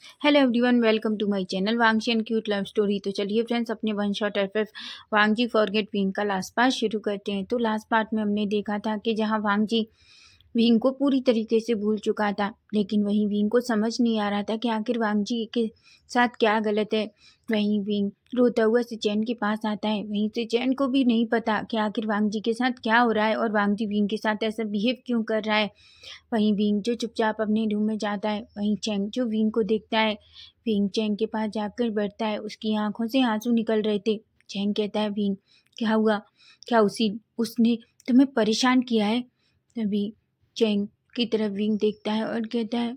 Hello everyone, welcome to my channel Wangji and cute love story. तो चलिए friends, अपने one shot FF Wangji forget wing का last part शुरू करते हैं। तो लास्ट पार्ट में हमने देखा था कि जहां वांगजी विंग को पूरी तरीके से भूल चुका था, लेकिन वहीं विंग को समझ नहीं आ रहा था कि आखिर वांगजी के साथ क्या गलत है। वहीं विंग रोता हुआ सिचैन के पास आता है। वहीं सिचैन को भी नहीं पता कि आखिर वांगजी के साथ क्या हो रहा है और वांगजी विंग के साथ ऐसा बिहेव क्यों कर रहा है। वहीं विंग जो चुपचाप अपने रूम में जाता है, वहीं चैंग जो विंग को देखता है। विंग चैंग के पास जाकर बैठता है। उसकी आंखों से आंसू निकल रहे थे। चैंग कहता है, विंग क्या हुआ? क्या उसने तुम्हें परेशान किया है? तभी चैंग की तरफ विंग देखता है और कहता है,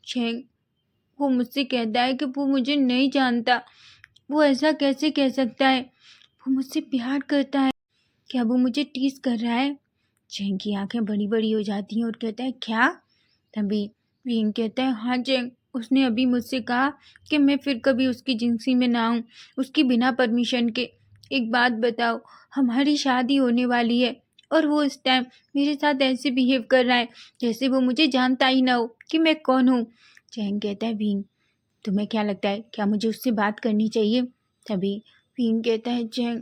चैंग वो मुझसे कहता है कि वो मुझे नहीं जानता। वो ऐसा कैसे कह सकता है? वो मुझसे प्यार करता है। क्या वो मुझे टीज कर रहा है? चैंग की आंखें बड़ी बड़ी हो जाती हैं और कहता है, क्या? तभी विंग कहता है, हाँ चैंग, उसने अभी मुझसे कहा कि मैं फिर कभी उसकी जिंदगी में ना आऊँ, उसकी बिना परमिशन के। एक बात बताओ, हमारी शादी होने वाली है और वो इस टाइम मेरे साथ ऐसे बिहेव कर रहा है जैसे वो मुझे जानता ही ना हो कि मैं कौन हूँ। चैंग कहता है, विंग तुम्हें क्या लगता है, क्या मुझे उससे बात करनी चाहिए? तभी विंग कहता है, चैंग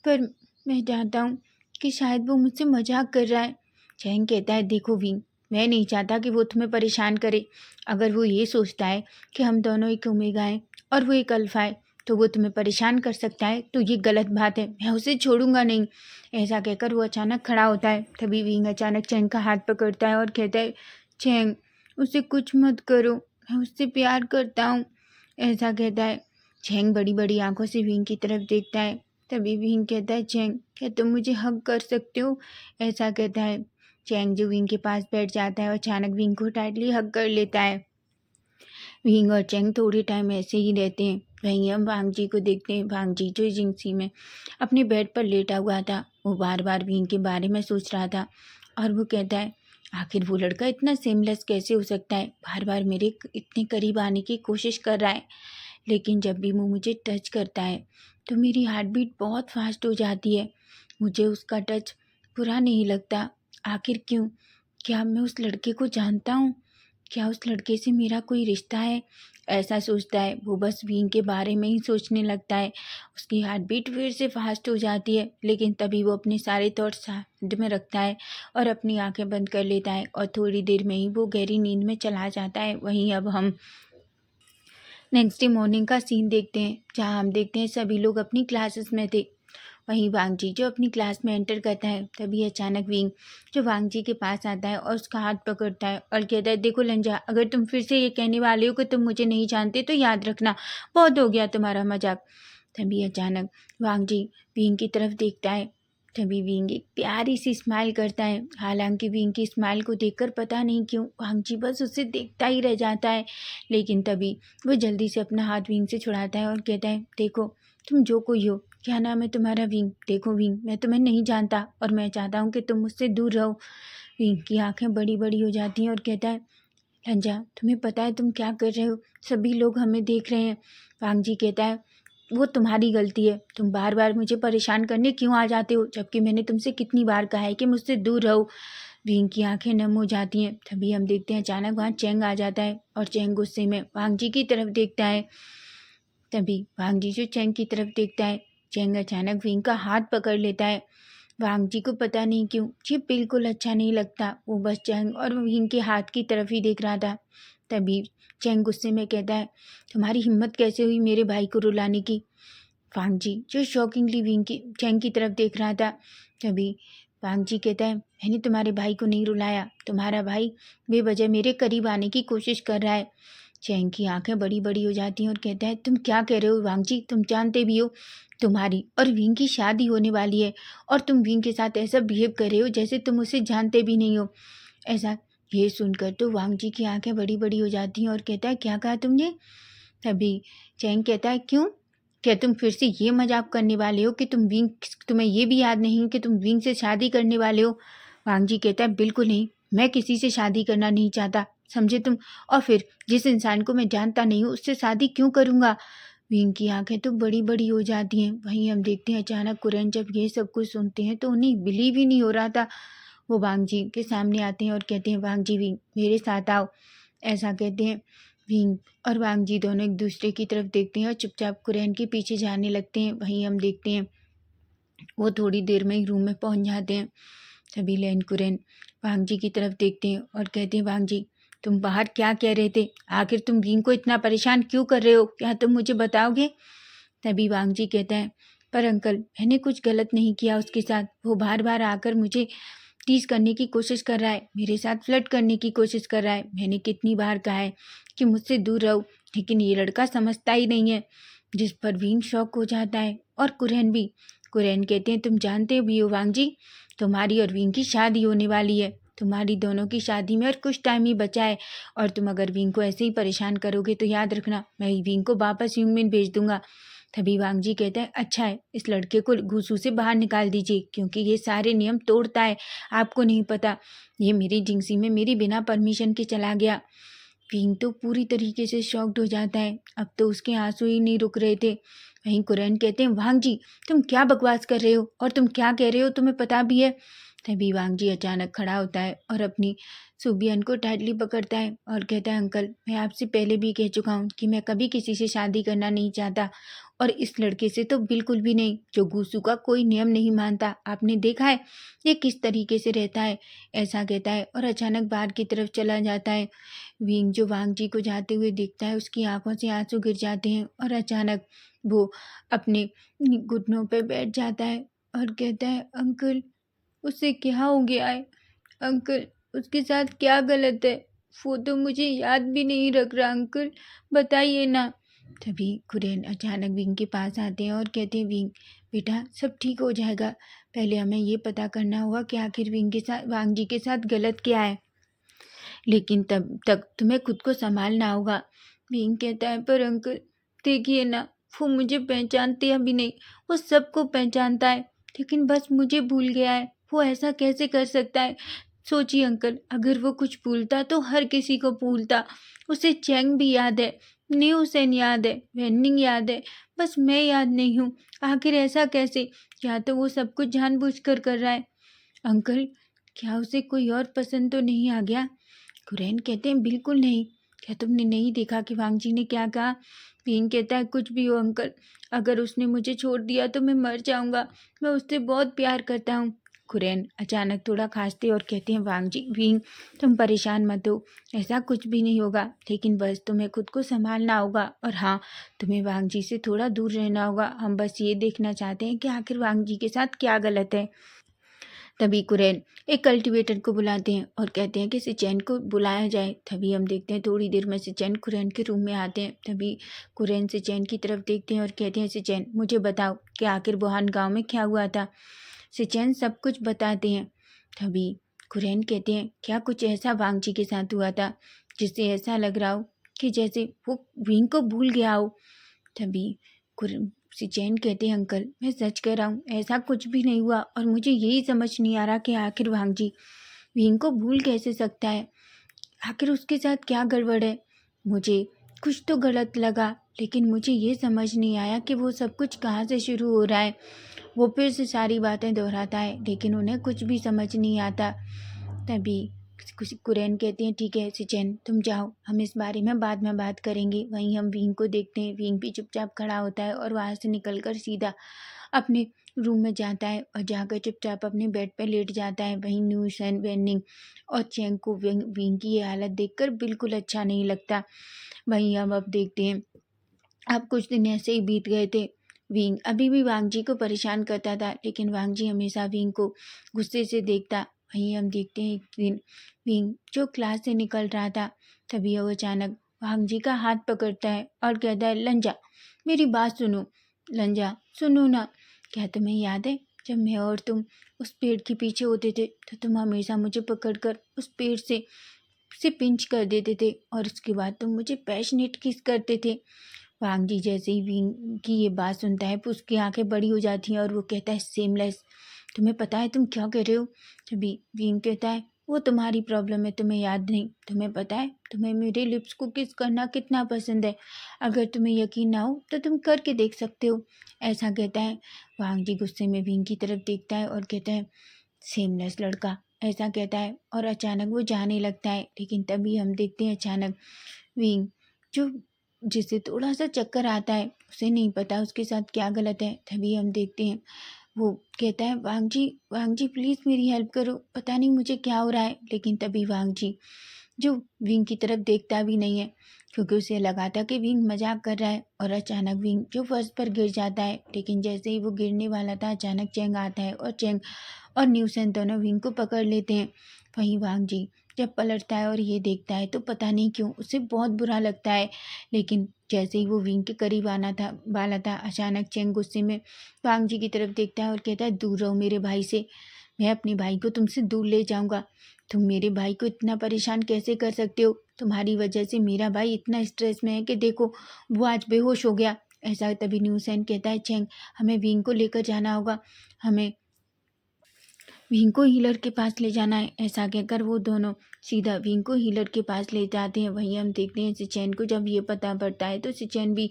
पर मैं चाहता हूँ कि शायद वो मुझसे मजाक कर रहा है। चैंग कहता है, देखो विंग, मैं नहीं चाहता कि वो तुम्हें परेशान करे। अगर वो ये सोचता है कि हम दोनों एक ओमेगा हैं और वो एक अल्फा है, तो वो तुम्हें परेशान कर सकता है, तो ये गलत बात है। मैं उसे छोड़ूंगा नहीं। ऐसा कहकर वो अचानक खड़ा होता है। तभी विंग अचानक चैंग का हाथ पकड़ता है और कहता है, चैंग उसे कुछ मत करो, मैं उससे प्यार करता हूँ। ऐसा कहता है। चैंग बड़ी बड़ी आंखों से विंग की तरफ देखता है। तभी विंग कहता है, चैंग क्या तुम मुझे हग कर सकते हो? ऐसा कहता है। चैंग जो विंग के पास बैठ जाता है और अचानक विंग को टाइटली हग कर लेता है। विंग और चैंग थोड़े टाइम ऐसे ही रहते हैं। वहीं हम वांगजी को देखते हैं। वांगजी जो जिंगसी में अपने बेड पर लेटा हुआ था, वो बार बार विंग के बारे में सोच रहा था और वो कहता है, आखिर वो लड़का इतना सेमलेस कैसे हो सकता है? बार बार मेरे इतने करीब आने की कोशिश कर रहा है, लेकिन जब भी वो मुझे टच करता है तो मेरी हार्ट बीट बहुत फास्ट हो जाती है। मुझे उसका टच बुरा नहीं लगता। आखिर क्यों? क्या मैं उस लड़के को जानता हूँ? क्या उस लड़के से मेरा कोई रिश्ता है? ऐसा सोचता है। वो बस विंग के बारे में ही सोचने लगता है। उसकी हार्ट बीट फिर से फास्ट हो जाती है, लेकिन तभी वो अपने सारे थॉट्स साइड में रखता है और अपनी आंखें बंद कर लेता है और थोड़ी देर में ही वो गहरी नींद में चला जाता है। वहीं अब हम नेक्स्ट डे मॉर्निंग का सीन देखते हैं, जहाँ हम देखते हैं सभी लोग अपनी क्लासेस में थे। वहीं वांगजी जो अपनी क्लास में एंटर करता है, तभी अचानक विंग जो वांगजी के पास आता है और उसका हाथ पकड़ता है और कहता है, देखो लंजा, अगर तुम फिर से ये कहने वाले हो कि तुम मुझे नहीं जानते तो याद रखना, बहुत हो गया तुम्हारा मजाक। तभी अचानक वांगजी विंग की तरफ देखता है। तभी विंग एक प्यारी सी स्माइल करता है। हालांकि विंग की स्माइल को देखकर पता नहीं क्यों वांगजी बस उसे देखता ही रह जाता है, लेकिन तभी वो जल्दी से अपना हाथ विंग से छुड़ाता है और कहता है, देखो तुम जो कोई हो, क्या नाम है तुम्हारा? विंग। देखो विंग, मैं तुम्हें नहीं जानता और मैं चाहता हूँ कि तुम मुझसे दूर रहो। विंग की आंखें बड़ी बड़ी हो जाती हैं और कहता है, रंजा तुम्हें पता है तुम क्या कर रहे हो? सभी लोग हमें देख रहे हैं। वांगजी कहता है, वो तुम्हारी गलती है। तुम बार बार मुझे परेशान करने क्यों आ जाते हो, जबकि मैंने तुमसे कितनी बार कहा है कि मुझसे दूर रहो। विंग की आंखें नम हो जाती हैं। तभी हम देखते हैं अचानक वहाँ चैंग आ जाता है और चैंग गुस्से में वांगजी की तरफ देखता है। तभी वांगजी जो चैंग की तरफ देखता है, चैंग अचानक विंग का हाथ पकड़ लेता है। वांगजी को पता नहीं क्यों ये बिल्कुल अच्छा नहीं लगता। वो बस चैंग और विंग के हाथ की तरफ ही देख रहा था। तभी चैंग गुस्से में कहता है, तुम्हारी हिम्मत कैसे हुई मेरे भाई को रुलाने की? वांगजी जो शॉकिंगली विंग की चैंग की तरफ देख रहा था। तभी वांगजी कहता है, मैंने तुम्हारे भाई को नहीं रुलाया। तुम्हारा भाई बेवजह मेरे करीब आने की कोशिश कर रहा है। चैंग की आंखें बड़ी बड़ी हो जाती हैं और कहता है, तुम क्या कह रहे हो वांगजी? तुम जानते भी हो तुम्हारी और विंग की शादी होने वाली है और तुम विंग के साथ ऐसा बिहेव कर रहे हो जैसे तुम उसे जानते भी नहीं हो। ऐसा ये सुनकर तो वांगजी की आंखें बड़ी बड़ी हो जाती हैं और कहता है, क्या कहा तुमने? तभी चैंग कहता है, क्यों? क्या तुम फिर से ये मजाक करने वाले हो कि तुम्हें ये भी याद नहीं कि तुम विंग से शादी करने वाले हो? वांगजी कहता है, बिल्कुल नहीं, मैं किसी से शादी करना नहीं चाहता, समझे तुम? और फिर जिस इंसान को मैं जानता नहीं हूँ उससे शादी क्यों करूँगा? विंग की आंखें तो बड़ी बड़ी हो जाती हैं। वहीं हम देखते हैं अचानक कुरैन जब ये सब कुछ सुनते हैं तो उन्हें बिलीव ही नहीं हो रहा था। वो वांगजी के सामने आते हैं और कहते हैं, वांगजी विंग मेरे साथ आओ। ऐसा कहते हैं। विंग और वांग जी दोनों एक दूसरे की तरफ देखते हैं और चुपचाप कुरैन के पीछे जाने लगते हैं। वहीं हम देखते हैं वो थोड़ी देर में ही रूम में पहुंच जाते हैं। तभी लैन कुरैन वांग जी की तरफ देखते हैं और कहते हैं, वांग जी तुम बाहर क्या कह रहे थे? आखिर तुम विंग को इतना परेशान क्यों कर रहे हो? क्या तुम मुझे बताओगे? तभी वांग जी कहता है, पर अंकल मैंने कुछ गलत नहीं किया उसके साथ। वो बार बार आकर मुझे टीज करने की कोशिश कर रहा है, मेरे साथ फ्लर्ट करने की कोशिश कर रहा है। मैंने कितनी बार कहा है कि मुझसे दूर रहो, लेकिन ये लड़का समझता ही नहीं है। जिस पर विंग शॉक हो जाता है और कुरैन भी। कुरैन कहते हैं, तुम जानते भी हो वांग जी, तुम्हारी और विंग की शादी होने वाली है। तुम्हारी दोनों की शादी में और कुछ टाइम ही बचा है, और तुम अगर विंग को ऐसे ही परेशान करोगे तो याद रखना मैं विंग को वापस ह्यूमन भेज दूंगा। तभी वांग जी कहते हैं, अच्छा है, इस लड़के को घुसू से बाहर निकाल दीजिए, क्योंकि ये सारे नियम तोड़ता है। आपको नहीं पता, ये मेरी जिंगसी में मेरी बिना परमिशन के चला गया। विंग तो पूरी तरीके से शॉक्ड हो जाता है। अब तो उसके आंसू ही नहीं रुक रहे थे। वहीं कुरैन कहते हैं, वांग जी तुम क्या बकवास कर रहे हो, और तुम क्या कह रहे हो तुम्हें पता भी है? तभी वांग जी अचानक खड़ा होता है और अपनी सुबियन को टाइटली पकड़ता है और कहता है, अंकल मैं आपसे पहले भी कह चुका हूँ कि मैं कभी किसी से शादी करना नहीं चाहता, और इस लड़के से तो बिल्कुल भी नहीं, जो गूसू का कोई नियम नहीं मानता। आपने देखा है ये किस तरीके से रहता है। ऐसा कहता है और अचानक बाहर की तरफ चला जाता है। विंग जो वांग जी को जाते हुए देखता है, उसकी आंखों से आंसू गिर जाते हैं और अचानक वो अपने घुटनों पर बैठ जाता है और कहता है, अंकल उससे क्या हो गया है? अंकल उसके साथ क्या गलत है? वो तो मुझे याद भी नहीं रख रहा, अंकल बताइए ना। तभी कुरैन अचानक विंग के पास आते हैं और कहते हैं, विंग बेटा सब ठीक हो जाएगा, पहले हमें ये पता करना होगा कि आखिर विंग के साथ वांग जी के साथ गलत क्या है, लेकिन तब तक तुम्हें खुद को संभालना होगा। विंग कहता है, पर अंकल देखिए ना, वो मुझे पहचानते अभी नहीं, वो सबको पहचानता है, लेकिन बस मुझे भूल गया है। वो ऐसा कैसे कर सकता है? सोचिए अंकल, अगर वो कुछ भूलता तो हर किसी को भूलता। उसे चैंग भी याद है, न्यू सेन याद है, वेन्निंग याद है, बस मैं याद नहीं हूँ। आखिर ऐसा कैसे? या तो वो सब कुछ जानबूझकर कर रहा है। अंकल क्या उसे कोई और पसंद तो नहीं आ गया? कुरैन कहते हैं, बिल्कुल नहीं। क्या तुमने नहीं देखा कि वांग जी ने क्या कहा? भीम कहता है, कुछ भी हो अंकल, अगर उसने मुझे छोड़ दिया तो मैं मर जाऊंगा। मैं उससे बहुत प्यार करता हूँ। कुरैन अचानक थोड़ा खांसते और कहते हैं, वांग जी भीम तुम परेशान मत हो, ऐसा कुछ भी नहीं होगा, लेकिन बस तुम्हें खुद को संभालना होगा, और हाँ तुम्हें वांग जी से थोड़ा दूर रहना होगा। हम बस ये देखना चाहते हैं कि आखिर वांग जी के साथ क्या गलत है। तभी कुरैन एक कल्टीवेटर को बुलाते हैं और कहते हैं कि सिचैन को बुलाया जाए। तभी हम देखते हैं थोड़ी देर में सिचैन कुरैन के रूम में आते हैं। तभी कुरैन सिचैन की तरफ देखते हैं और कहते हैं, सिचैन मुझे बताओ कि आखिर बुहान गांव में क्या हुआ था। सिचैन सब कुछ बताते हैं। तभी कुरैन कहते हैं, क्या कुछ ऐसा वांग जी के साथ हुआ था जिससे ऐसा लग रहा हो कि जैसे वो विंग को भूल गया हो? तभी सिचैन कहते हैं, अंकल मैं सच कह रहा हूँ, ऐसा कुछ भी नहीं हुआ, और मुझे यही समझ नहीं आ रहा कि आखिर वांग जी विंग को भूल कैसे सकता है। आखिर उसके साथ क्या गड़बड़ है? मुझे कुछ तो गलत लगा, लेकिन मुझे ये समझ नहीं आया कि वो सब कुछ कहाँ से शुरू हो रहा है। वो फिर से सारी बातें दोहराता है, लेकिन उन्हें कुछ भी समझ नहीं आता। तभी कुरैन कहते हैं, ठीक है सिचैन तुम जाओ, हम इस बारे में बाद में बात करेंगे। वहीं हम विंग को देखते हैं। विंग भी चुपचाप खड़ा होता है और वहाँ से निकलकर सीधा अपने रूम में जाता है और जाकर चुपचाप अपने बेड पर लेट जाता है। वहीं न्यूसन वेनिंग और चैंग को विंग की ये हालत देखकर बिल्कुल अच्छा नहीं लगता। वहीं हम अब देखते हैं, अब कुछ दिन ऐसे ही बीत गए थे। विंग अभी भी वांग जी को परेशान करता था, लेकिन वांग जी हमेशा विंग को गुस्से से देखता। वहीं हम देखते हैं एक दिन विंग जो क्लास से निकल रहा था, तभी वो अचानक वांग जी का हाथ पकड़ता है और कहता है, लंजा मेरी बात सुनो। लंजा सुनो ना, क्या तुम्हें याद है जब मैं और तुम उस पेड़ के पीछे होते थे तो तुम हमेशा मुझे पकड़कर उस पेड़ से पिंच कर देते थे, और उसके बाद तुम मुझे पैशनेट किस करते थे। वांग जी जैसे ही विंग की ये बात सुनता है तो उसकी आंखें बड़ी हो जाती हैं और वो कहता है, सेमलेस तुम्हें पता है तुम क्या कह रहे हो? तभी विंग कहता है, वो तुम्हारी प्रॉब्लम है, तुम्हें याद नहीं। तुम्हें पता है तुम्हें मेरे लिप्स को किस करना कितना पसंद है। अगर तुम्हें यकीन ना हो तो तुम करके देख सकते हो। ऐसा कहता है। वांग जी गुस्से में विंग की तरफ देखता है और कहता है, सेमलेस लड़का, ऐसा कहता है और अचानक वो जाने लगता है। लेकिन तभी हम देखते हैं अचानक विंग जो जिसे थोड़ा-सा चक्कर आता है, उसे नहीं पता उसके साथ क्या गलत है। तभी हम देखते हैं वो कहता है, वांग जी प्लीज़ मेरी हेल्प करो, पता नहीं मुझे क्या हो रहा है। लेकिन तभी वांग जी जो विंग की तरफ देखता भी नहीं है, क्योंकि उसे लगा था कि विंग मजाक कर रहा है। और अचानक विंग जो फर्श पर गिर जाता है। लेकिन जैसे ही वो गिरने वाला था, अचानक चेंग आता है और चेंग और न्यूसेन दोनों विंग को पकड़ लेते हैं। वहीं वांग जी जब पलटता है और ये देखता है तो पता नहीं क्यों उसे बहुत बुरा लगता है। लेकिन जैसे ही वो विंग के करीब आना था वाला था, अचानक चेंग गुस्से में वांग जी की तरफ देखता है और कहता है, दूर रहो मेरे भाई से, मैं अपने भाई को तुमसे दूर ले जाऊंगा। तुम मेरे भाई को इतना परेशान कैसे कर सकते हो? तुम्हारी वजह से मेरा भाई इतना स्ट्रेस में है कि देखो वो आज बेहोश हो गया। ऐसा तभी न्यूसेन कहता है, चेंग हमें विंग को लेकर जाना होगा, हमें विंग को हीलर के पास ले जाना है। ऐसा कहकर वो दोनों सीधा विंग को हीलर के पास ले जाते हैं। वहीं हम देखते हैं सिचेन को जब ये पता पड़ता है तो सिचेन भी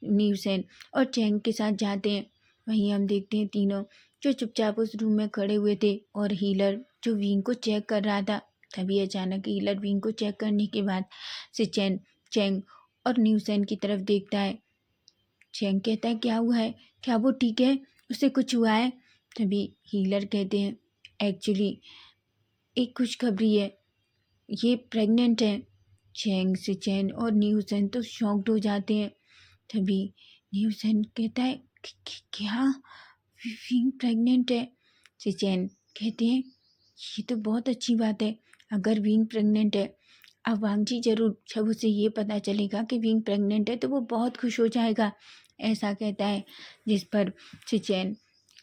न्यूसेन और चेंग के साथ जाते हैं। वहीं हम देखते हैं तीनों जो चुपचाप उस रूम में खड़े हुए थे और हीलर जो विंग को चेक कर रहा था। तभी अचानक हीलर विंग को चेक करने के बाद सिचेन, चेंग और न्यूसेन की तरफ देखता है। चेंग कहता है, क्या हुआ है? क्या वो ठीक है? उसे कुछ हुआ है? तभी हीलर कहते हैं, एक्चुअली एक खुशखबरी है, ये प्रेग्नेंट है। चेंग, सिचेन और न्यूसेन तो शॉक्ड हो जाते हैं। तभी न्यूसेन कहता है, क्या विंग प्रेग्नेंट है? सिचेन कहते हैं, ये तो बहुत अच्छी बात है अगर विंग प्रेग्नेंट है। अब वांग जी जरूर जब उसे ये पता चलेगा कि विंग प्रेग्नेंट है तो वो बहुत खुश हो जाएगा। ऐसा कहता है, जिस पर सिचेन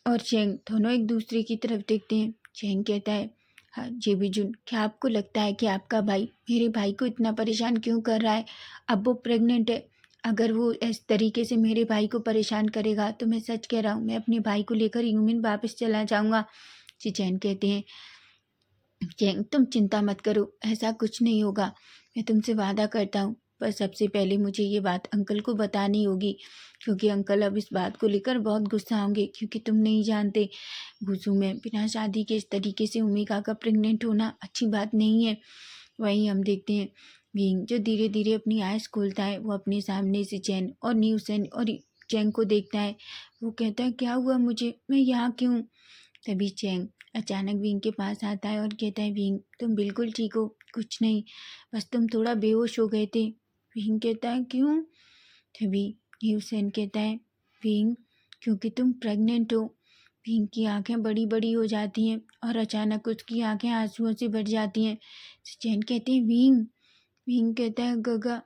और चेंग दोनों एक दूसरे की तरफ देखते हैं। चेंग कहता है, हाँ जी बिजुन, क्या आपको लगता है कि आपका भाई मेरे भाई को इतना परेशान क्यों कर रहा है? अब वो प्रेग्नेंट है, अगर वो इस तरीके से मेरे भाई को परेशान करेगा तो मैं सच कह रहा हूँ, मैं अपने भाई को लेकर ह्यूमन वापस चला जाऊँगा। चेंग कहते हैं, चेंग तुम चिंता मत करो, ऐसा कुछ नहीं होगा, मैं तुमसे वादा करता हूँ। पर सबसे पहले मुझे ये बात अंकल को बतानी होगी, क्योंकि अंकल अब इस बात को लेकर बहुत गुस्सा होंगे, क्योंकि तुम नहीं जानते गुस्सू में बिना शादी के इस तरीके से ओमेगा का प्रेग्नेंट होना अच्छी बात नहीं है। वहीं हम देखते हैं विंग जो धीरे धीरे अपनी आइज खोलता है। वो अपने सामने से चैन और न्यूसेन और चैंग को देखता है। वो कहता है, क्या हुआ मुझे, मैं यहाँ क्यों? तभी चैंग अचानक विंग के पास आता है और कहता है, विंग तुम बिल्कुल ठीक हो, कुछ नहीं, बस तुम थोड़ा बेहोश हो गए थे। विंग कहता है, क्यों? तभी न्यूसेन कहता है, विंग क्योंकि तुम प्रेग्नेंट हो। विंग की आंखें बड़ी बड़ी हो जाती हैं और अचानक उसकी आंखें आंसुओं से भर जाती हैं। चैन कहते हैं, विंग। विंग कहता है, गगा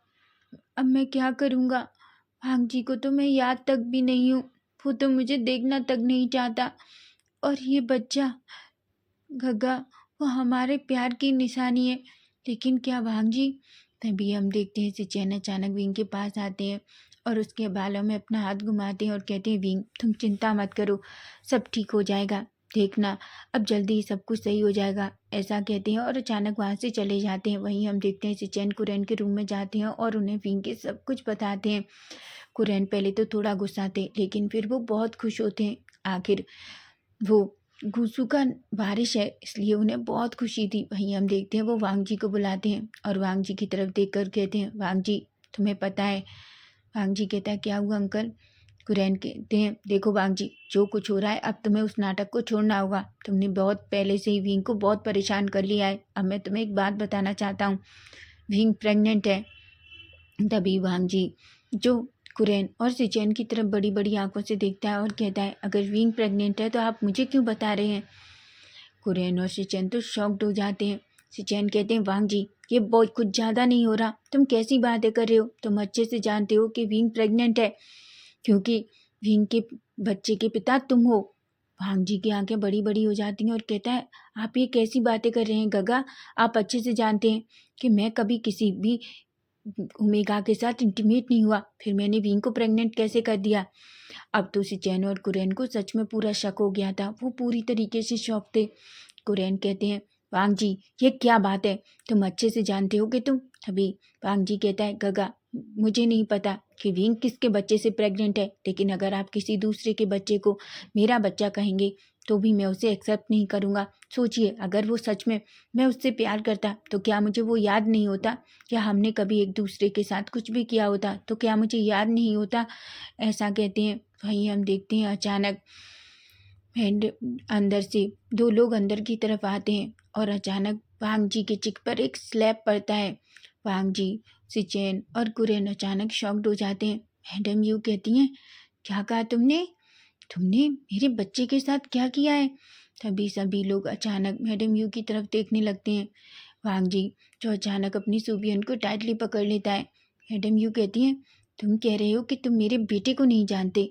अब मैं क्या करूँगा? भांग जी को तो मैं याद तक भी नहीं हूँ, वो तो मुझे देखना तक नहीं चाहता। और ये बच्चा गगा, वो हमारे प्यार की निशानी है, लेकिन क्या भांग जी? तभी हम देखते हैं सिचैन अचानक विंग के पास आते हैं और उसके बालों में अपना हाथ घुमाते हैं और कहते हैं, विंग तुम चिंता मत करो, सब ठीक हो जाएगा, देखना अब जल्दी ही सब कुछ सही हो जाएगा। ऐसा कहते हैं और अचानक वहाँ से चले जाते हैं। वहीं हम देखते हैं सिचैन कुरैन के रूम में जाते हैं और उन्हें विंग के सब कुछ बताते हैं। कुरैन पहले तो थोड़ा गुस्सा थे, लेकिन फिर वो बहुत खुश होते हैं। आखिर वो गुसु का बारिश है, इसलिए उन्हें बहुत खुशी थी। वहीं हम देखते हैं वो वांग जी को बुलाते हैं और वांग जी की तरफ देखकर कहते हैं, वांग जी तुम्हें पता है? वांग जी कहता है, क्या हुआ अंकल? कुरैन कहते हैं, देखो वांग जी, जो कुछ हो रहा है अब तुम्हें उस नाटक को छोड़ना होगा। तुमने बहुत पहले से ही विंग को बहुत परेशान कर लिया है। अब मैं तुम्हें एक बात बताना चाहता हूँ, विंग प्रेग्नेंट है। तभी वांग जी जो कुरैन और सिचैन की तरफ बड़ी बड़ी आंखों से देखता है और कहता है, अगर विंग प्रेग्नेंट है तो आप मुझे क्यों बता रहे हैं? कुरैन और सिचैन तो शॉक्ड हो जाते हैं। सिचैन कहते हैं, वांग जी ये बहुत कुछ ज़्यादा नहीं हो रहा, तुम कैसी बातें कर रहे हो? तुम अच्छे से जानते हो कि विंग प्रेग्नेंट है, क्योंकि विंग के बच्चे के पिता तुम हो। वांग जी की आंखें बड़ी बड़ी हो जाती हैं और कहता है, आप ये कैसी बातें कर रहे हैं गगा? आप अच्छे से जानते हैं कि मैं कभी किसी भी ओमेगा के साथ इंटीमेट नहीं हुआ, फिर मैंने विंग को प्रेग्नेंट कैसे कर दिया? अब तो सिचैन और कुरैन को सच में पूरा शक हो गया था। वो पूरी तरीके से शॉक थे। कुरैन कहते हैं, वांग जी ये क्या बात है, तुम अच्छे से जानते हो कि तुम? तभी वांग जी कहता है, गगा मुझे नहीं पता कि विंग किसके बच्चे से प्रेग्नेंट है, लेकिन अगर आप किसी दूसरे के बच्चे को मेरा बच्चा कहेंगे तो भी मैं उसे एक्सेप्ट नहीं करूँगा। सोचिए, अगर वो सच में मैं उससे प्यार करता तो क्या मुझे वो याद नहीं होता? क्या हमने कभी एक दूसरे के साथ कुछ भी किया होता तो क्या मुझे याद नहीं होता? ऐसा कहते हैं। वहीं हम देखते हैं अचानक एंड अंदर से दो लोग अंदर की तरफ आते हैं और अचानक वांग जी के चिक पर एक स्लैब पड़ता है। वांग जी, सिचेन और कुरेन अचानक शॉक्ड हो जाते हैं। मैडम यू कहती हैं, क्या कहा तुमने? तुमने मेरे बच्चे के साथ क्या किया है? तभी सभी लोग अचानक मैडम यू की तरफ देखने लगते हैं। वांग जी, जो अचानक अपनी सुबियन को टाइटली पकड़ लेता है। मैडम यू कहती हैं, तुम कह रहे हो कि तुम मेरे बेटे को नहीं जानते।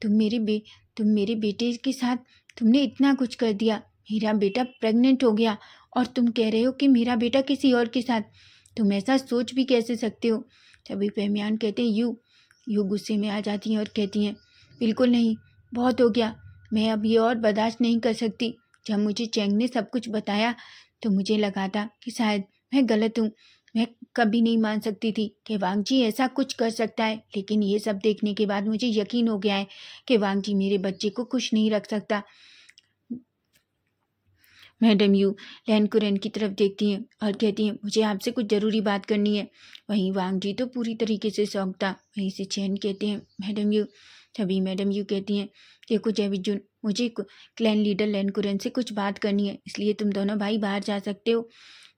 तुम मेरे बे तुम मेरे बेटे के साथ तुमने इतना कुछ कर दिया। मेरा बेटा प्रेग्नेंट हो गया और तुम कह रहे हो कि मेरा बेटा किसी और के साथ। तुम ऐसा सोच भी कैसे सकते हो? तभी पेमियान कहते हैं, यू गुस्से में आ जाती हैं और कहती हैं, बिल्कुल नहीं, बहुत हो गया। मैं अब ये और बर्दाश्त नहीं कर सकती। जब मुझे चैंग ने सब कुछ बताया तो मुझे लगा था कि शायद मैं गलत हूँ। मैं कभी नहीं मान सकती थी कि वांग जी ऐसा कुछ कर सकता है, लेकिन ये सब देखने के बाद मुझे यकीन हो गया है कि वांग जी मेरे बच्चे को खुश नहीं रख सकता। मैडम यू लैनकुरन की तरफ देखती हैं और कहती हैं, मुझे आपसे कुछ ज़रूरी बात करनी है। वहीं वांग जी तो पूरी तरीके से शौक था। वहीं से चैन कहते हैं, मैडम यू। तभी मैडम यू कहती हैं, देखो जैविजुन, मुझे क्लैन लीडर लैनकुरन से कुछ बात करनी है, इसलिए तुम दोनों भाई बाहर जा सकते हो।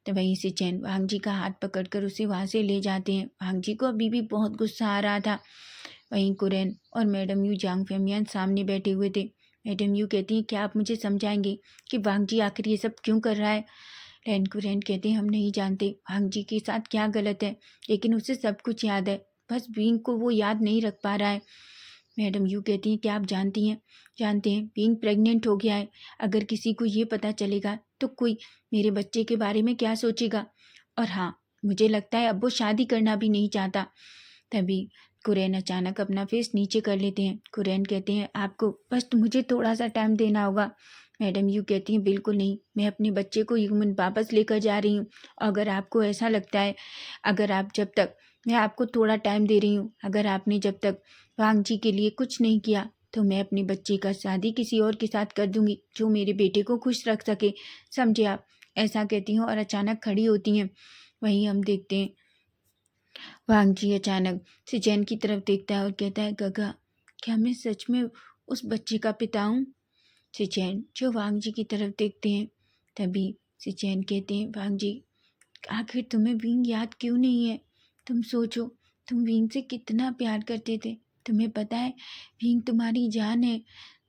तो वहीं से चैन वांग जी का हाथ पकड़कर उसे वहाँ से ले जाते हैं। वांग जी को अभी भी बहुत गुस्सा आ रहा था। वहीं कुरेन और मैडम यू जांग फेमियान सामने बैठे हुए थे। मैडम यू कहती हैं, क्या आप मुझे समझाएंगे कि वांग जी आखिर ये सब क्यों कर रहा है? रैन कुरेन कहते हैं, हम नहीं जानते वांग जी के साथ क्या गलत है, लेकिन उसे सब कुछ याद है, बस विंग को वो याद नहीं रख पा रहा है। मैडम यू कहती हैं, क्या आप जानते हैं विंग प्रेग्नेंट हो गया है। अगर किसी को ये पता चलेगा तो कोई मेरे बच्चे के बारे में क्या सोचेगा? और हाँ, मुझे लगता है अब वो शादी करना भी नहीं चाहता। तभी कुरैन अचानक अपना फेस नीचे कर लेते हैं। कुरैन कहते हैं, आपको बस मुझे थोड़ा सा टाइम देना होगा। मैडम यू कहती हैं, बिल्कुल नहीं, मैं अपने बच्चे को ह्यूमन वापस लेकर जा रही हूँ। अगर आपको ऐसा लगता है, अगर आप जब तक मैं आपको थोड़ा टाइम दे रही हूँ, अगर आपने जब तक वांग जी के लिए कुछ नहीं किया तो मैं अपने बच्चे का शादी किसी और के साथ कर दूंगी जो मेरे बेटे को खुश रख सके, समझे आप? ऐसा कहती हूँ और अचानक खड़ी होती हैं। वहीं हम देखते हैं वांग जी अचानक सिचैन की तरफ देखता है और कहता है, गगा, क्या मैं सच में उस बच्चे का पिता हूँ? सिचैन जो वांग जी की तरफ देखते हैं। तभी सिचैन कहते हैं, वांग जी, आखिर तुम्हें विंग याद क्यों नहीं है? तुम सोचो, तुम विंग से कितना प्यार करते थे। तुम्हें पता है विंग तुम्हारी जान है।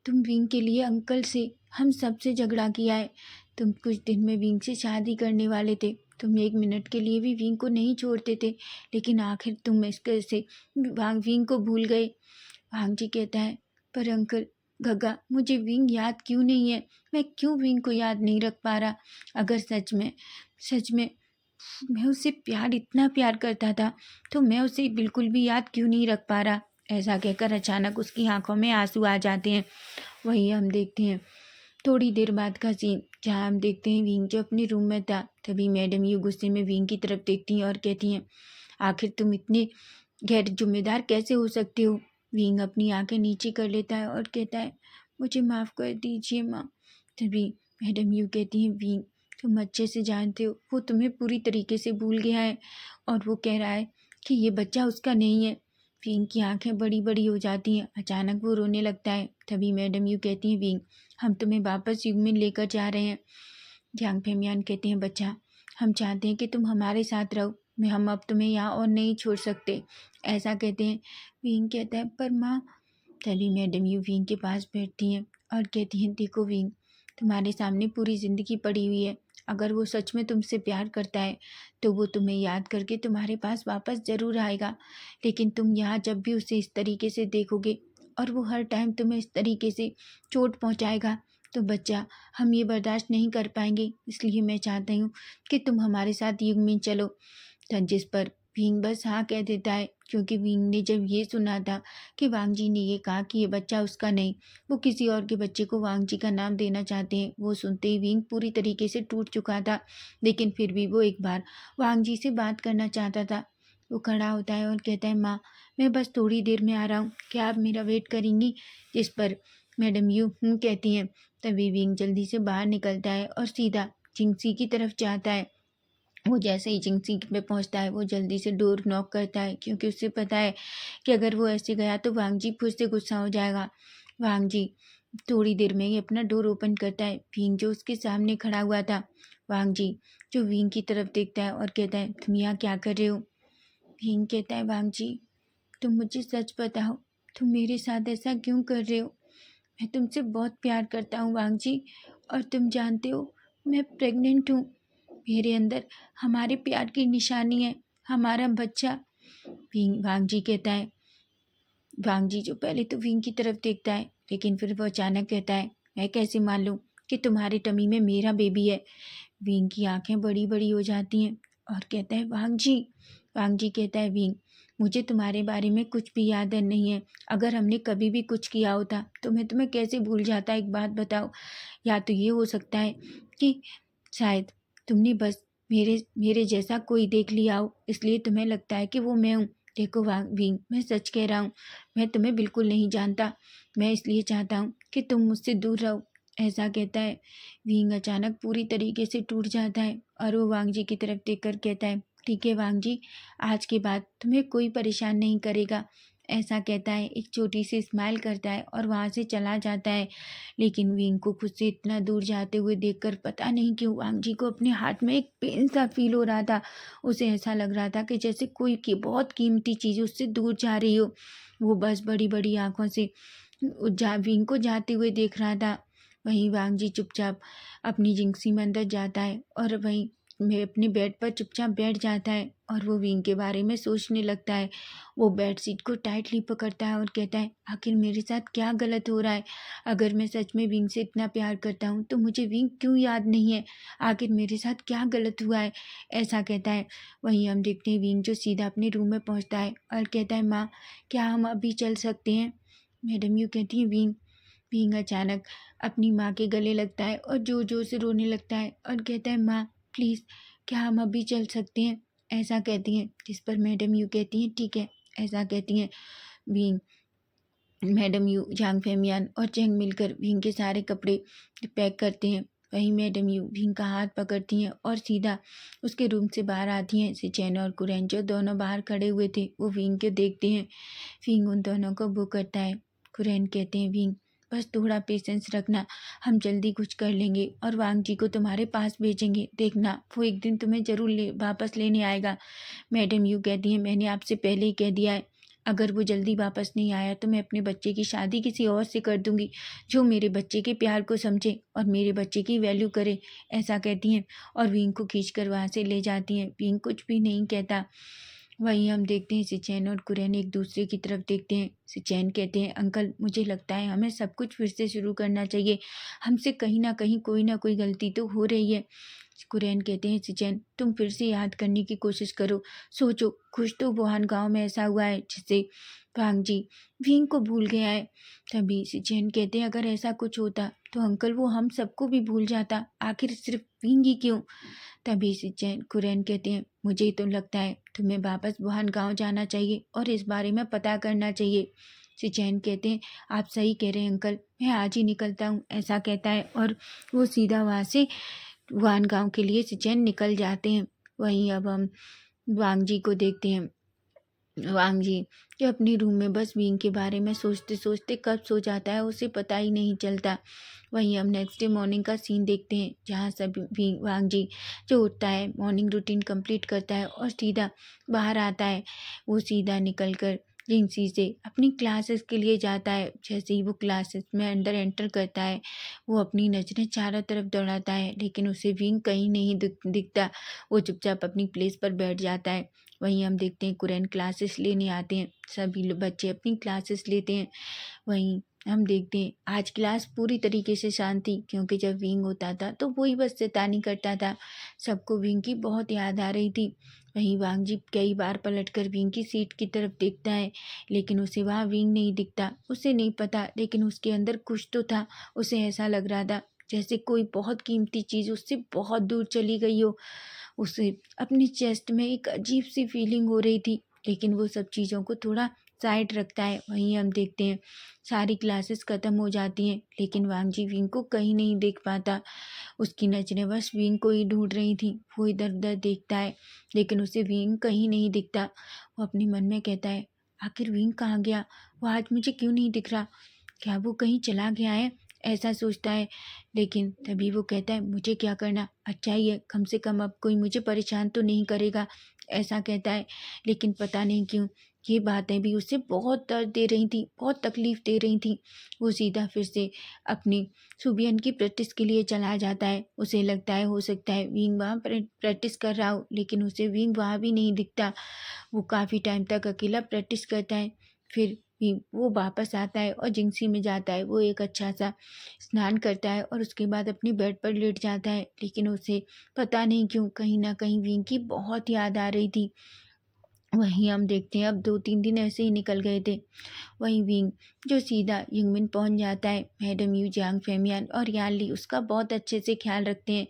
तुम विंग के लिए अंकल से, हम सब से झगड़ा किया है। तुम कुछ दिन में विंग से शादी करने वाले थे। तुम एक मिनट के लिए भी विंग को नहीं छोड़ते थे, लेकिन आखिर तुम इस कैसे विंग को भूल गए। वांग जी कहता है, पर अंकल, गगा, मुझे विंग याद क्यों नहीं है? मैं क्यों विंग को याद नहीं रख पा रहा? अगर सच में मैं उससे इतना प्यार करता था तो मैं उसे बिल्कुल भी याद क्यों नहीं रख पा रहा? ऐसा कहकर अचानक उसकी आंखों में आंसू आ जाते हैं। वही हम देखते हैं थोड़ी देर बाद का सीन, जहाँ हम देखते हैं विंग जो अपने रूम में था। तभी मैडम यू गुस्से में विंग की तरफ देखती हैं और कहती हैं, आखिर तुम इतने गैर जिम्मेदार कैसे हो सकते हो? विंग अपनी आंखें नीचे कर लेता है और कहता है, मुझे माफ़ कर दीजिए माँ। तभी मैडम यू कहती हैं, विंग, तुम अच्छे से जानते हो वो तुम्हें पूरी तरीके से भूल गया है और वो कह रहा है कि ये बच्चा उसका नहीं है। विंग की आंखें बड़ी बड़ी हो जाती हैं। अचानक वो रोने लगता है। तभी मैडम यू कहती हैं, विंग, हम तुम्हें वापस युग में लेकर जा रहे हैं। जांग फेमियान कहते हैं, बच्चा, हम चाहते हैं कि तुम हमारे साथ रहो। हम अब तुम्हें यहाँ और नहीं छोड़ सकते। ऐसा कहते हैं। विंग कहता है, पर माँ। तभी मैडम यू विंग के पास बैठती हैं और कहती हैं, देखो विंग, तुम्हारे सामने पूरी ज़िंदगी पड़ी हुई है। अगर वो सच में तुमसे प्यार करता है तो वो तुम्हें याद करके तुम्हारे पास वापस ज़रूर आएगा। लेकिन तुम यहाँ जब भी उसे इस तरीके से देखोगे और वो हर टाइम तुम्हें इस तरीके से चोट पहुँचाएगा तो बच्चा, हम ये बर्दाश्त नहीं कर पाएंगे। इसलिए मैं चाहती हूँ कि तुम हमारे साथ युग में चलो। जिस पर विंग बस हाँ कह देता है, क्योंकि विंग ने जब ये सुना था कि वांग जी ने ये कहा कि ये बच्चा उसका नहीं, वो किसी और के बच्चे को वांग जी का नाम देना चाहते हैं, वो सुनते ही विंग पूरी तरीके से टूट चुका था। लेकिन फिर भी वो एक बार वांग जी से बात करना चाहता था। वो खड़ा होता है और कहता है, माँ, मैं बस थोड़ी देर में आ रहा हूँ, क्या आप मेरा वेट करेंगी? जिस पर मैडम यू कहती हैं। तभी विंग जल्दी से बाहर निकलता है और सीधा जिंगसी की तरफ जाता है। वो जैसे ही जिंगसी पे पहुंचता है वो जल्दी से डोर नॉक करता है, क्योंकि उसे पता है कि अगर वो ऐसे गया तो वांग जी फिर से गुस्सा हो जाएगा। वांग जी थोड़ी देर में ही अपना डोर ओपन करता है। विंग जो उसके सामने खड़ा हुआ था, वांग जी जो विंग की तरफ देखता है और कहता है, तुम यहाँ क्या कर रहे हो? विंग कहता है, वांग जी तुम मुझे सच बताओ, तुम मेरे साथ ऐसा क्यों कर रहे हो? मैं तुमसे बहुत प्यार करता हूँ वांग जी, और तुम जानते हो मैं प्रेग्नेंट हूँ। मेरे अंदर हमारे प्यार की निशानी है, हमारा बच्चा। वांग जी कहता है, वांग जी जो पहले तो विंग की तरफ देखता है, लेकिन फिर वो अचानक कहता है, मैं कैसे मान लूँ कि तुम्हारे टमी में मेरा बेबी है? विंग की आंखें बड़ी बड़ी हो जाती हैं और कहता है, वांग जी। वांग जी कहता है, विंग मुझे तुम्हारे बारे में कुछ भी याद नहीं है। अगर हमने कभी भी कुछ किया होता तो मैं तुम्हें कैसे भूल जाता? एक बात बताओ। या तो ये हो सकता है कि शायद तुमने बस मेरे मेरे जैसा कोई देख लिया हो, इसलिए तुम्हें लगता है कि वो मैं हूँ। देखो विंग, मैं सच कह रहा हूँ, मैं तुम्हें बिल्कुल नहीं जानता। मैं इसलिए चाहता हूँ कि तुम मुझसे दूर रहो। ऐसा कहता है। विंग अचानक पूरी तरीके से टूट जाता है और वो वांग जी की तरफ देखकर कहता है, ठीक है वांग जी, आज के बाद तुम्हें कोई परेशान नहीं करेगा। ऐसा कहता है, एक छोटी सी स्माइल करता है और वहाँ से चला जाता है। लेकिन विंग को खुद से इतना दूर जाते हुए देखकर पता नहीं क्यों वांग जी को अपने हाथ में एक पेन सा फील हो रहा था। उसे ऐसा लग रहा था कि जैसे कोई की बहुत कीमती चीज़ उससे दूर जा रही हो। वो बस बड़ी बड़ी आंखों से विंग को जाते हुए देख रहा था। वहीं वांग जी चुपचाप अपनी जिंगसी में अंदर जाता है और वहीं मैं अपने बेड पर चुपचाप बैठ जाता है और वो विंग के बारे में सोचने लगता है। वो बेड शीट को टाइटली पकड़ता है और कहता है, आखिर मेरे साथ क्या गलत हो रहा है? अगर मैं सच में विंग से इतना प्यार करता हूँ तो मुझे विंग क्यों याद नहीं है? आखिर मेरे साथ क्या गलत हुआ है? ऐसा कहता है। वहीं हम देखते हैं विंग जो सीधा अपने रूम में पहुँचता है और कहता है, माँ क्या हम अभी चल सकते हैं? मैडम यू कहती है, विंग। विंग अचानक अपनी माँ के गले लगता है और जोर जोर से रोने लगता है और कहता है, माँ प्लीज़ क्या हम अभी चल सकते हैं? ऐसा कहती हैं, जिस पर मैडम यू कहती हैं, ठीक है। ऐसा कहती हैं। विंग मैडम यू, जांग फेमियान और चेंग मिलकर विंग के सारे कपड़े पैक करते हैं। वहीं मैडम यू विंग का हाथ पकड़ती हैं और सीधा उसके रूम से बाहर आती हैं। सिचेन और कुरैन जो दोनों बाहर खड़े हुए थे वो विंग को देखते हैं। विंग उन दोनों को बुक करता है। कुरैन कहते हैं, विंग बस थोड़ा पेशेंस रखना, हम जल्दी कुछ कर लेंगे और वांग जी को तुम्हारे पास भेजेंगे। देखना वो एक दिन तुम्हें ज़रूर वापस लेने आएगा। मैडम यू कहती हैं, मैंने आपसे पहले ही कह दिया है, अगर वो जल्दी वापस नहीं आया तो मैं अपने बच्चे की शादी किसी और से कर दूंगी, जो मेरे बच्चे के प्यार को समझे और मेरे बच्चे की वैल्यू करे। ऐसा कहती हैं और विंग को खींच कर वहाँ से ले जाती हैं। विंग कुछ भी नहीं कहता। वहीं हम देखते हैं सिचैन और कुरैन एक दूसरे की तरफ देखते हैं। सिचैन कहते हैं, अंकल मुझे लगता है हमें सब कुछ फिर से शुरू करना चाहिए, हमसे कहीं ना कहीं कोई ना कोई गलती तो हो रही है। कुरैन कहते हैं, सिचैन तुम फिर से याद करने की कोशिश करो, सोचो कुछ तो वुहान गांव में ऐसा हुआ है जिससे वांग जी विंग को भूल गया है। तभी सिचैन कहते हैं, अगर ऐसा कुछ होता तो अंकल वो हम सबको भी भूल जाता, आखिर सिर्फ विंग ही क्यों? तभी सिचैन कुरैन कहते हैं, मुझे तो लगता है तुम्हें वापस वुहान गांव जाना चाहिए और इस बारे में पता करना चाहिए। सिचैन कहते हैं, आप सही कह रहे हैं अंकल, मैं आज ही निकलता हूँ। ऐसा कहता है और वो सीधा वहाँ से वुहान गांव के लिए सिचैन निकल जाते हैं। वहीं अब हम वांग जी को देखते हैं। वांग जी जो अपने रूम में बस विंग के बारे में सोचते सोचते कब सो जाता है उसे पता ही नहीं चलता। वहीं हम नेक्स्ट डे मॉर्निंग का सीन देखते हैं, जहाँ सब वांग जी जो उठता है, मॉर्निंग रूटीन कंप्लीट करता है और सीधा बाहर आता है। वो सीधा निकल कर जिंसी से अपनी क्लासेस के लिए जाता है। जैसे ही वो क्लासेस में अंदर एंटर करता है वो अपनी नज़रें चारों तरफ दौड़ाता है, लेकिन उसे विंग कहीं नहीं दिखता। वो चुपचाप अपनी प्लेस पर बैठ जाता है। वहीं हम देखते हैं कुरैन क्लासेस लेने आते हैं, सभी बच्चे अपनी क्लासेस लेते हैं। वहीं हम देखते हैं आज क्लास पूरी तरीके से शांत थी, क्योंकि जब विंग होता था तो वही बस शैतानी करता था। सबको विंग की बहुत याद आ रही थी। वहीं वांग जी कई बार पलटकर विंग की सीट की तरफ देखता है, लेकिन उसे वहाँ विंग नहीं दिखता। उसे नहीं पता, लेकिन उसके अंदर कुछ तो था। उसे ऐसा लग रहा था जैसे कोई बहुत कीमती चीज़ उससे बहुत दूर चली गई हो। उसे अपनी चेस्ट में एक अजीब सी फीलिंग हो रही थी, लेकिन वो सब चीज़ों को थोड़ा साइड रखता है। वहीं हम देखते हैं सारी क्लासेस ख़त्म हो जाती हैं, लेकिन वांगजी विंग को कहीं नहीं देख पाता। उसकी नज़रें बस विंग को ही ढूंढ रही थी। वो इधर उधर देखता है, लेकिन उसे विंग कहीं नहीं दिखता। वो अपने मन में कहता है, आखिर विंग कहाँ गया? वो आज मुझे क्यों नहीं दिख रहा? क्या वो कहीं चला गया है? ऐसा सोचता है। लेकिन तभी वो कहता है, मुझे क्या करना, अच्छा ही है, कम से कम अब कोई मुझे परेशान तो नहीं करेगा। ऐसा कहता है। लेकिन पता नहीं क्यों ये बातें भी उसे बहुत दर्द दे रही थी, बहुत तकलीफ़ दे रही थी। वो सीधा फिर से अपनी सुबियन की प्रैक्टिस के लिए चला जाता है। उसे लगता है हो सकता है विंग वहाँ प्रैक्टिस कर रहा हो, लेकिन उसे विंग वहाँ भी नहीं दिखता। वो काफ़ी टाइम तक अकेला प्रैक्टिस करता है। फिर भी वो वापस आता है और जिंक्सी में जाता है। वो एक अच्छा सा स्नान करता है और उसके बाद अपनी बेड पर लेट जाता है। लेकिन उसे पता नहीं क्यों कहीं न कहीं विंग की बहुत याद आ रही थी। वहीं हम देखते हैं अब 2-3 दिन ऐसे ही निकल गए थे। वहीं विंग जो सीधा युंगमिन पहुंच जाता है। मैडम यू, जियांग फेमियान और यानली उसका बहुत अच्छे से ख्याल रखते हैं,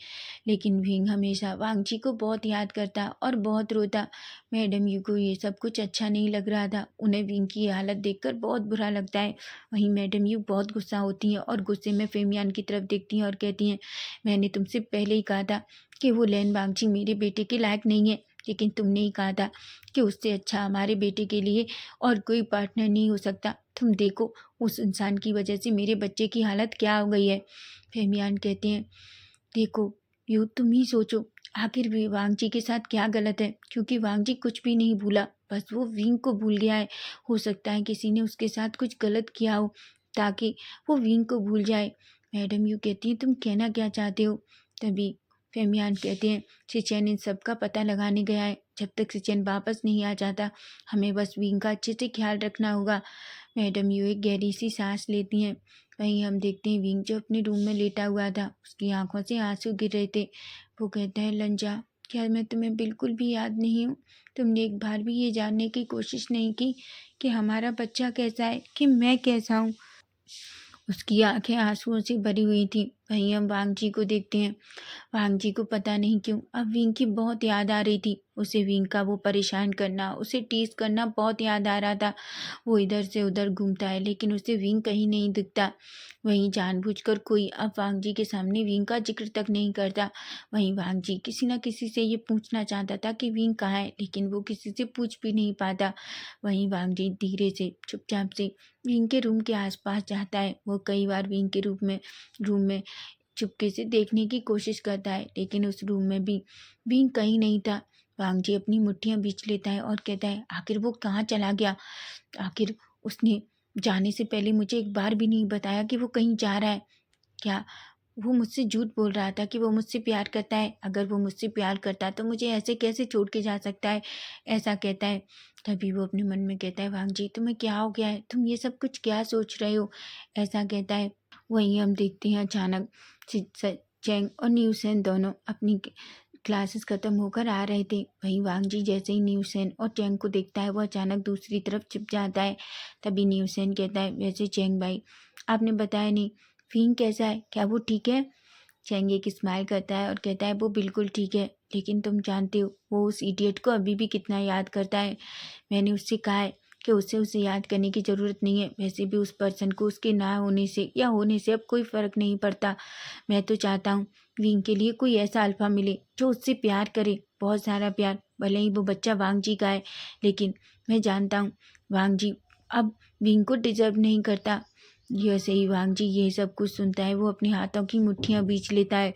लेकिन विंग हमेशा वांगची को बहुत याद करता और बहुत रोता। मैडम यू को ये सब कुछ अच्छा नहीं लग रहा था। उन्हें विंग की हालत देखकर बहुत बुरा लगता है। वहीं मैडम यू बहुत गुस्सा होती हैं और गुस्से में फेमियान की तरफ देखती हैं और कहती हैं, मैंने तुमसे पहले ही कहा था कि वो लैन वांगची मेरे बेटे के लायक नहीं है, लेकिन तुमने ही कहा था कि उससे अच्छा हमारे बेटे के लिए और कोई पार्टनर नहीं हो सकता। तुम देखो उस इंसान की वजह से मेरे बच्चे की हालत क्या हो गई है। फेमियान कहते हैं, देखो यू, तुम ही सोचो, आखिर भी वांगजी के साथ क्या गलत है? क्योंकि वांगजी कुछ भी नहीं भूला, बस वो विंग को भूल गया है। हो सकता है किसी ने उसके साथ कुछ गलत किया हो ताकि वो विंग को भूल जाए। मैडम यू कहती हैं, तुम कहना क्या चाहते हो? तभी फेमियान कहते हैं, सिचेन इन सब का पता लगाने गया है। जब तक सिचेन वापस नहीं आ जाता, हमें बस विंग का अच्छे से ख्याल रखना होगा। मैडम यू एक गहरी सी सांस लेती हैं। वहीं हम देखते हैं विंग जो अपने रूम में लेटा हुआ था, उसकी आंखों से आंसू गिर रहे थे। वो कहता है, लंजा, क्या मैं तुम्हें बिल्कुल भी याद नहीं हूँ? तुमने एक बार भी ये जानने की कोशिश नहीं की कि हमारा बच्चा कैसा है, कि मैं कैसा हूँ? उसकी आंखें आंसुओं से भरी हुई थी। वहीं हम वांगजी को देखते हैं। वांगजी को पता नहीं क्यों अब विंग की बहुत याद आ रही थी। उसे विंग का वो परेशान करना, उसे टीज करना बहुत याद आ रहा था। वो इधर से उधर घूमता है, लेकिन उसे विंग कहीं नहीं दिखता। वहीं जानबूझकर कोई अब वांगजी के सामने विंग का जिक्र तक नहीं करता। वहीं वांगजी किसी न किसी से ये पूछना चाहता था कि विंग कहाँ है, लेकिन वो किसी से पूछ भी नहीं पाता। वहीं वांगजी धीरे से चुपचाप से विंग के रूम के आसपास जाता है। वो कई बार विंग के रूम में चुपके से देखने की कोशिश करता है, लेकिन उस रूम में भी विंग कहीं नहीं था। वांगजी अपनी मुट्ठियां बींच लेता है और कहता है, आखिर वो कहाँ चला गया? आखिर उसने जाने से पहले मुझे एक बार भी नहीं बताया कि वो कहीं जा रहा है। क्या वो मुझसे झूठ बोल रहा था कि वो मुझसे प्यार करता है? अगर वो मुझसे प्यार करता तो मुझे ऐसे कैसे छोड़ के जा सकता है? ऐसा कहता है। तभी वो अपने मन में कहता है, वांगजी तुम्हें क्या हो गया है? तुम ये सब कुछ क्या सोच रहे हो? ऐसा कहता है। वहीं हम देखते हैं अचानक चैंग और न्यूसेन दोनों अपनी क्लासेस खत्म होकर आ रहे थे। वहीं वांगजी जैसे ही न्यूसेन और चैंग को देखता है, वो अचानक दूसरी तरफ छिप जाता है। तभी न्यूसेन कहता है, वैसे चैंग भाई, आपने बताया नहीं, फिंग कैसा है? क्या वो ठीक है? चैंग एक स्माइल करता है और कहता है, वो बिल्कुल ठीक है, लेकिन तुम जानते हो वो उस इडियट को अभी भी कितना याद करता है। मैंने उससे कहा है कि उसे याद करने की ज़रूरत नहीं है। वैसे भी उस पर्सन को उसके ना होने से या होने से अब कोई फ़र्क नहीं पड़ता। मैं तो चाहता हूँ विंग के लिए कोई ऐसा अल्फ़ा मिले जो उससे प्यार करे, बहुत सारा प्यार। भले ही वो बच्चा वांगजी का है, लेकिन मैं जानता हूँ वांगजी अब विंग को डिज़र्व नहीं करता। जैसे ही वांगजी ये सब कुछ सुनता है, वो अपने हाथों की मुट्ठियाँ बींच लेता है।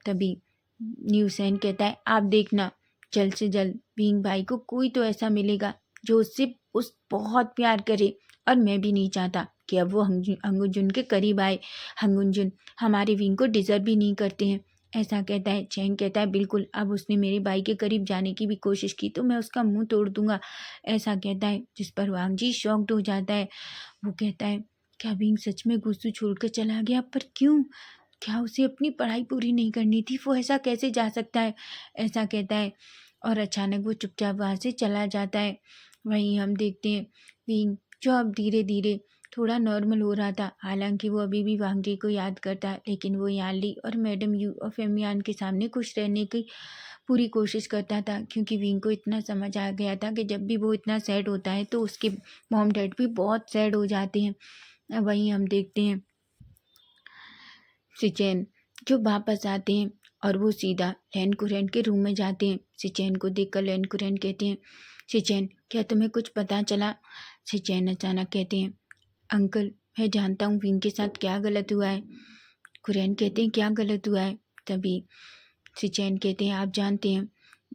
तभी न्यूसेन कहता है, आप देखना, जल्द से जल्द विंग भाई को कोई तो ऐसा मिलेगा जो उससे उस बहुत प्यार करे। और मैं भी नहीं चाहता कि अब वो हंगुंजुन के करीब आए। हंगुंजुन हमारे विंग को डिजर्व भी नहीं करते हैं। ऐसा कहता है। चैंग कहता है, बिल्कुल, अब उसने मेरे भाई के करीब जाने की भी कोशिश की तो मैं उसका मुंह तोड़ दूंगा। ऐसा कहता है, जिस पर वांगजी शॉक्ड हो जाता है। वो कहता है, क्या विंग सच में गुस्सू छोड़कर चला गया? पर क्यों? क्या उसे अपनी पढ़ाई पूरी नहीं करनी थी? वो ऐसा कैसे जा सकता है? ऐसा कहता है और अचानक वो चुपचाप वहाँ से चला जाता है। वहीं हम देखते हैं विंग जो अब धीरे धीरे थोड़ा नॉर्मल हो रहा था। हालांकि वो अभी भी वांग जी को याद करता है, लेकिन वो यानली और मैडम यू और फेमियान के सामने खुश रहने की पूरी कोशिश करता था, क्योंकि विंग को इतना समझ आ गया था कि जब भी वो इतना सैड होता है तो उसके मॉम डैड भी बहुत सैड हो जाते हैं। वहीं हम देखते हैं सिचेन जो वापस आते हैं और वो सीधा लैन कुरैन के रूम में जाते हैं। सिचेन को देखकर लैन कुरैन कहते हैं, सिचेन क्या तुम्हें कुछ पता चला? सिचेन अचानक कहते हैं, अंकल मैं जानता हूँ विंग के साथ क्या गलत हुआ है। कुरैन कहते हैं, क्या गलत हुआ है? तभी सिचेन कहते हैं, आप जानते हैं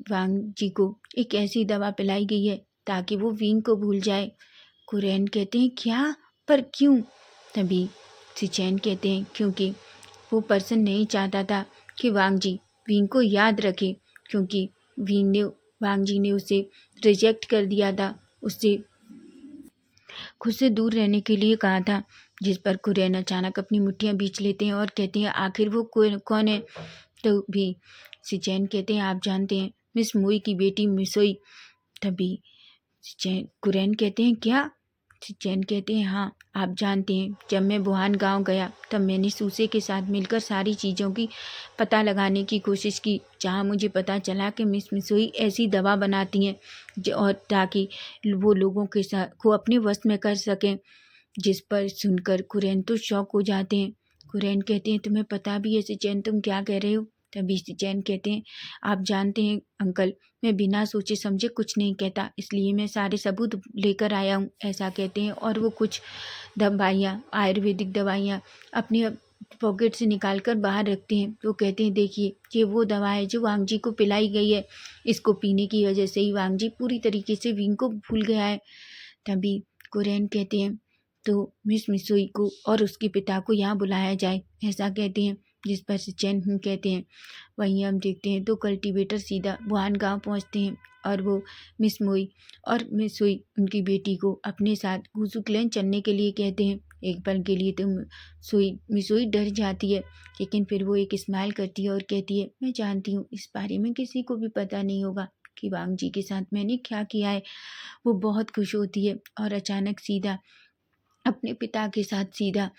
वांग जी को एक ऐसी दवा पिलाई गई है ताकि वो विंग को भूल जाए। कुरैन कहते हैं, क्या? पर क्यों? तभी सिचेन कहते हैं, क्योंकि वो पर्सन नहीं चाहता था कि वांग जी विंग को याद रखे, क्योंकि वांग जी ने उसे रिजेक्ट कर दिया था, उससे खुद से दूर रहने के लिए कहा था। जिस पर कुरैन अचानक अपनी मुट्ठियां बीच लेते हैं और कहते हैं, आखिर वो कौन है? तो भी सिचैन कहते हैं, आप जानते हैं मिस मुई की बेटी मिसोई। तभी कुरैन कहते हैं, क्या? सिचैन कहते हैं, हाँ आप जानते हैं जब मैं बुहान गांव गया तब मैंने सूसे के साथ मिलकर सारी चीज़ों की पता लगाने की कोशिश की, जहाँ मुझे पता चला कि मिस मिसोई ऐसी दवा बनाती हैं और ताकि वो लोगों के साथ को अपने वश में कर सकें। जिस पर सुनकर कुरैन तो शौक हो जाते हैं। कुरैन कहते हैं, तुम्हें पता भी है सिचैन तुम क्या कह रहे हो? तभी सिचैन कहते हैं, आप जानते हैं अंकल मैं बिना सोचे समझे कुछ नहीं कहता, इसलिए मैं सारे सबूत लेकर आया हूँ, ऐसा कहते हैं। और वो कुछ दवाइयाँ, आयुर्वेदिक दवाइयाँ अपनी पॉकेट से निकाल कर बाहर रखते हैं। तो कहते हैं, देखिए ये वो दवा है जो वांग जी को पिलाई गई है, इसको पीने की वजह से ही वांग जी पूरी तरीके से विंग को भूल गया है। तभी कुरैन कहते हैं, तो मिस मिसोई को और उसके पिता को यहाँ बुलाया जाए, ऐसा कहते हैं। जिस पर सिचैन कहते हैं। वहीं हम देखते हैं तो कल्टीवेटर सीधा बुहान गांव पहुंचते हैं और वो मिस मोई और मिस सुई उनकी बेटी को अपने साथ गुजुक्लेन चलने के लिए कहते हैं। एक पल के लिए तो मिसोई डर जाती है, लेकिन फिर वो एक स्माइल करती है और कहती है, मैं जानती हूँ इस बारे में किसी को भी पता नहीं होगा कि वांग जी के साथ मैंने क्या किया है। वो बहुत खुश होती है और अचानक सीधा अपने पिता के साथ सीधा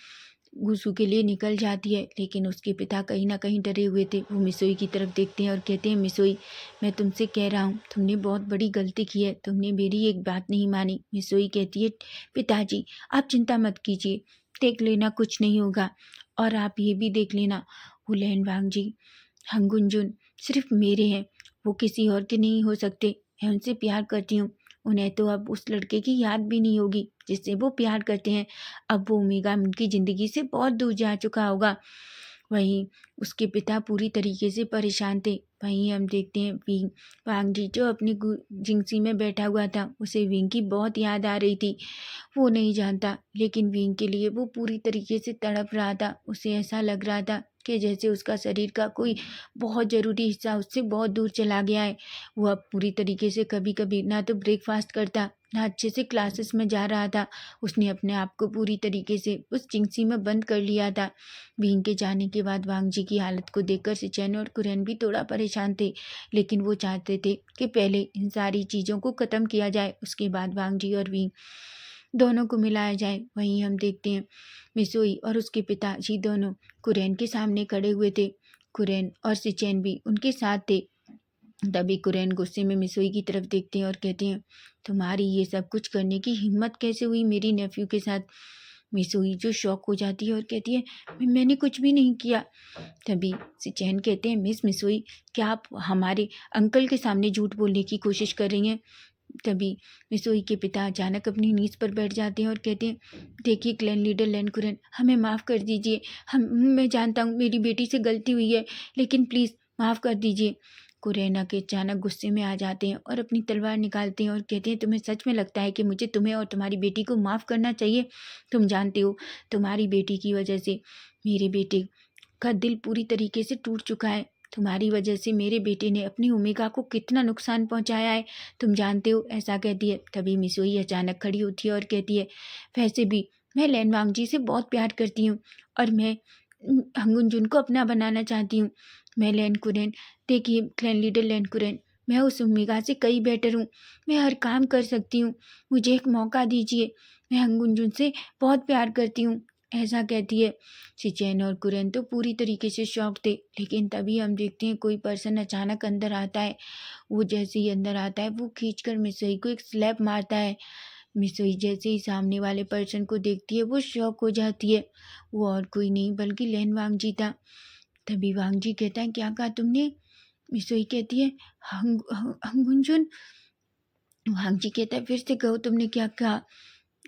गुसू के लिए निकल जाती है, लेकिन उसके पिता कहीं ना कहीं डरे हुए थे। वो मिसोई की तरफ देखते हैं और कहते हैं, मिसोई मैं तुमसे कह रहा हूँ तुमने बहुत बड़ी गलती की है, तुमने मेरी एक बात नहीं मानी। मिसोई कहती है, पिताजी आप चिंता मत कीजिए, देख लेना कुछ नहीं होगा, और आप ये भी देख लेना वो लैन वांग जी हंगुंजुन सिर्फ मेरे हैं, वो किसी और के नहीं हो सकते। मैं उनसे प्यार करती हूँ, उन्हें तो अब उस लड़के की याद भी नहीं होगी जिससे वो प्यार करते हैं। अब वो ओमेगा उनकी ज़िंदगी से बहुत दूर जा चुका होगा। वहीं उसके पिता पूरी तरीके से परेशान थे। वहीं हम देखते हैं विंग वांग जी जो अपनी जिंगसी में बैठा हुआ था, उसे विंग की बहुत याद आ रही थी। वो नहीं जानता, लेकिन विंग के लिए वो पूरी तरीके से तड़प रहा था। उसे ऐसा लग रहा था कि जैसे उसका शरीर का कोई बहुत ज़रूरी हिस्सा उससे बहुत दूर चला गया है। वो अब पूरी तरीके से कभी कभी ना तो ब्रेकफास्ट करता, ना अच्छे से क्लासेस में जा रहा था। उसने अपने आप को पूरी तरीके से उस जिंगसी में बंद कर लिया था। विंग के जाने के बाद वांग जी की हालत को देखकर सिचैन और कुरैन भी थोड़ा परेशान थे, लेकिन वो चाहते थे कि पहले इन सारी चीज़ों को ख़त्म किया जाए, उसके बाद वांग जी और विंग दोनों को मिलाया जाए। वहीं हम देखते हैं मिसोई और उसके पिताजी दोनों कुरैन के सामने खड़े हुए थे। कुरैन और सिचैन भी उनके साथ थे। तभी कुरैन गुस्से में मिसोई की तरफ देखते हैं और कहते हैं, तुम्हारी ये सब कुछ करने की हिम्मत कैसे हुई मेरी नेफ्यू के साथ? मिसोई जो शॉक हो जाती है और कहती है, मैंने कुछ भी नहीं किया। तभी सिचैन कहते हैं, मिस मिसोई क्या आप हमारे अंकल के सामने झूठ बोलने की कोशिश कर रही हैं? तभी मिसोई के पिता अचानक अपनी नीज पर बैठ जाते हैं और कहते हैं, देखिए क्लैन लीडर लैन कुरैन हमें माफ़ कर दीजिए, मैं जानता हूँ मेरी बेटी से गलती हुई है, लेकिन प्लीज़ माफ़ कर दीजिए। कुरैना के अचानक गुस्से में आ जाते हैं और अपनी तलवार निकालते हैं और कहते हैं, तुम्हें सच में लगता है कि मुझे तुम्हें और तुम्हारी बेटी को माफ़ करना चाहिए? तुम जानते हो तुम्हारी बेटी की वजह से मेरे बेटे का दिल पूरी तरीके से टूट चुका है। तुम्हारी वजह से मेरे बेटे ने अपनी ओमेगा को कितना नुकसान पहुंचाया है, तुम जानते हो, ऐसा कहती है। तभी मिसोई अचानक खड़ी होती है और कहती है, वैसे भी मैं लैन वांग जी से बहुत प्यार करती हूँ और मैं हंगुन जुन को अपना बनाना चाहती हूँ। मैं लैन कुरैन, देखिए क्लैन लीडर लैन कुरैन, मैं उस ओमेगा से कई बेटर हूँ, मैं हर काम कर सकती हूँ, मुझे एक मौका दीजिए, मैं हंगुंजुन से बहुत प्यार करती हूँ, ऐसा कहती है। शिचैन और कुरैन तो पूरी तरीके से शॉक थे, लेकिन तभी हम देखते हैं कोई पर्सन अचानक अंदर आता है। वो जैसे ही अंदर आता है वो खींचकर मिसोई को एक स्लैप मारता है। मिसोई जैसे ही सामने वाले पर्सन को देखती है वो शॉक हो जाती है। वो और कोई नहीं बल्कि लैन वांगजी था। तभी वांगजी कहता है, क्या कहा तुमने? मिसोई कहती है, हंगुंजुन। वांगजी कहता है, फिर से कहो तुमने क्या कहा?